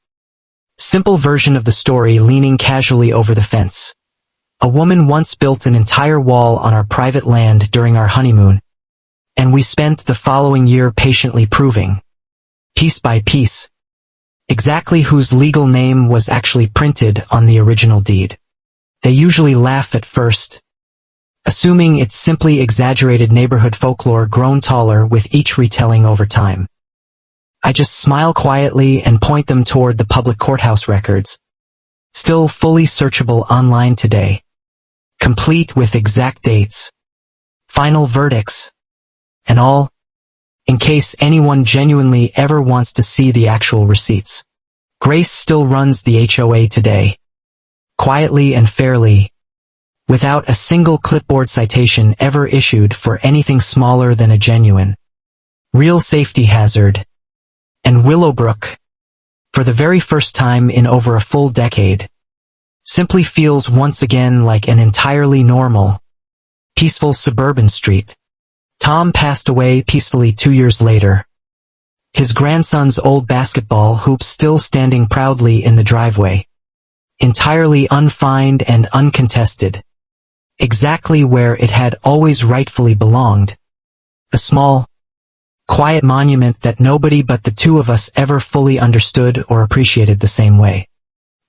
simple version of the story leaning casually over the fence. A woman once built an entire wall on our private land during our honeymoon, and we spent the following year patiently proving, piece by piece, exactly whose legal name was actually printed on the original deed. They usually laugh at first, assuming it's simply exaggerated neighborhood folklore grown taller with each retelling over time. I just smile quietly and point them toward the public courthouse records, still fully searchable online today, complete with exact dates, final verdicts, and all, in case anyone genuinely ever wants to see the actual receipts. Grace still runs the HOA today, quietly and fairly, without a single clipboard citation ever issued for anything smaller than a genuine, real safety hazard. And Willowbrook, for the very first time in over a full decade, simply feels once again like an entirely normal, peaceful suburban street. Tom passed away peacefully 2 years later, his grandson's old basketball hoop still standing proudly in the driveway, entirely unfined and uncontested, exactly where it had always rightfully belonged, a small, quiet monument that nobody but the two of us ever fully understood or appreciated the same way.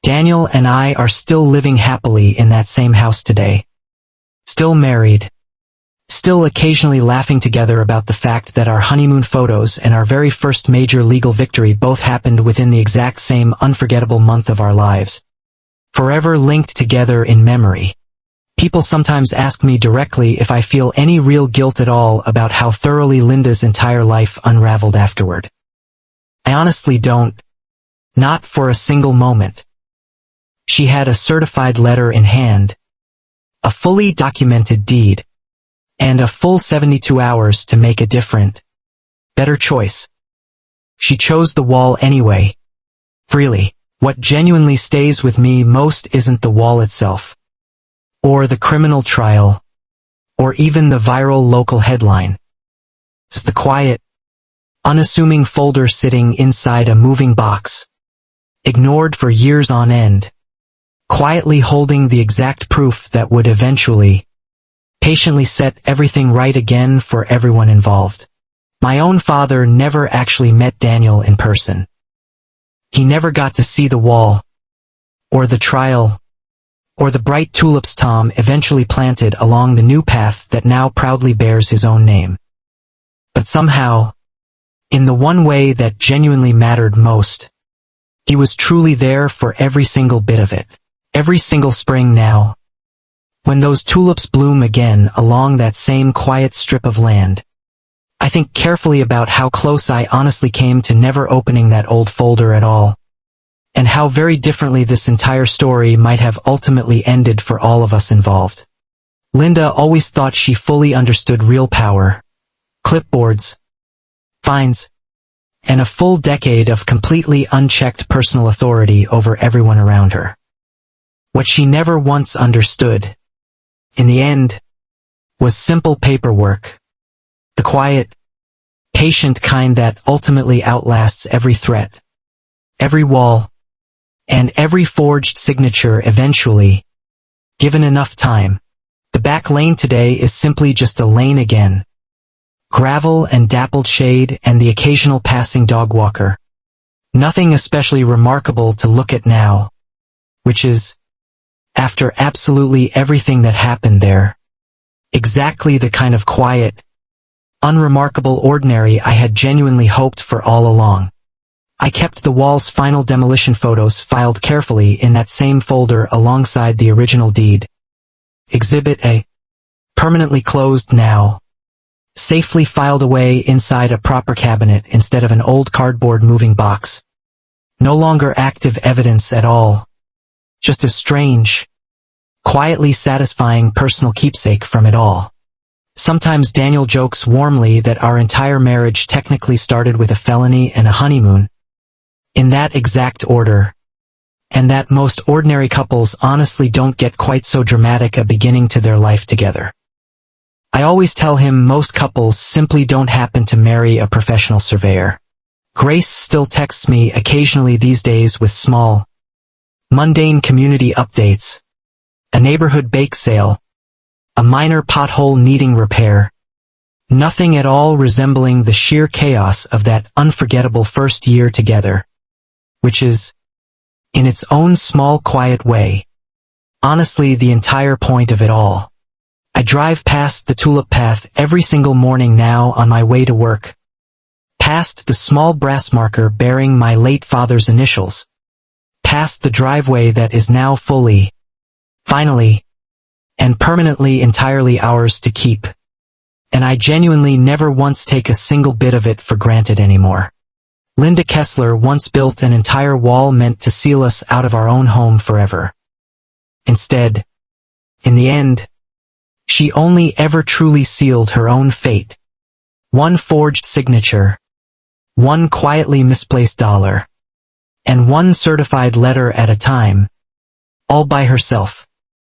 Daniel and I are still living happily in that same house today. Still married. Still occasionally laughing together about the fact that our honeymoon photos and our very first major legal victory both happened within the exact same unforgettable month of our lives. Forever linked together in memory. People sometimes ask me directly if I feel any real guilt at all about how thoroughly Linda's entire life unraveled afterward. I honestly don't. Not for a single moment. She had a certified letter in hand, a fully documented deed, and a full 72 hours to make a different, better choice. She chose the wall anyway. Freely. What genuinely stays with me most isn't the wall itself, or the criminal trial, or even the viral local headline. It's the quiet, unassuming folder sitting inside a moving box, ignored for years on end, quietly holding the exact proof that would eventually, patiently set everything right again for everyone involved. My own father never actually met Daniel in person. He never got to see the wall, or the trial, or the bright tulips Tom eventually planted along the new path that now proudly bears his own name. But somehow, in the one way that genuinely mattered most, he was truly there for every single bit of it. Every single spring now, when those tulips bloom again along that same quiet strip of land, I think carefully about how close I honestly came to never opening that old folder at all, and how very differently this entire story might have ultimately ended for all of us involved. Linda always thought she fully understood real power, clipboards, fines, and a full decade of completely unchecked personal authority over everyone around her. What she never once understood, in the end, was simple paperwork. The quiet, patient kind that ultimately outlasts every threat, every wall, and every forged signature eventually, given enough time. The back lane today is simply just a lane again. Gravel and dappled shade and the occasional passing dog walker. Nothing especially remarkable to look at now, which is, after absolutely everything that happened there, exactly the kind of quiet, unremarkable ordinary I had genuinely hoped for all along. I kept the wall's final demolition photos filed carefully in that same folder alongside the original deed. Exhibit A. Permanently closed now. Safely filed away inside a proper cabinet instead of an old cardboard moving box. No longer active evidence at all. Just a strange, quietly satisfying personal keepsake from it all. Sometimes Daniel jokes warmly that our entire marriage technically started with a felony and a honeymoon, in that exact order, and that most ordinary couples honestly don't get quite so dramatic a beginning to their life together. I always tell him most couples simply don't happen to marry a professional surveyor. Grace still texts me occasionally these days with small, mundane community updates, a neighborhood bake sale, a minor pothole needing repair, nothing at all resembling the sheer chaos of that unforgettable first year together, which is, in its own small quiet way, honestly the entire point of it all. I drive past the tulip path every single morning now on my way to work, past the small brass marker bearing my late father's initials, past the driveway that is now fully, finally, and permanently entirely ours to keep, and I genuinely never once take a single bit of it for granted anymore. Linda Kessler once built an entire wall meant to seal us out of our own home forever. Instead, in the end, she only ever truly sealed her own fate. One forged signature, one quietly misplaced dollar, and one certified letter at a time, all by herself.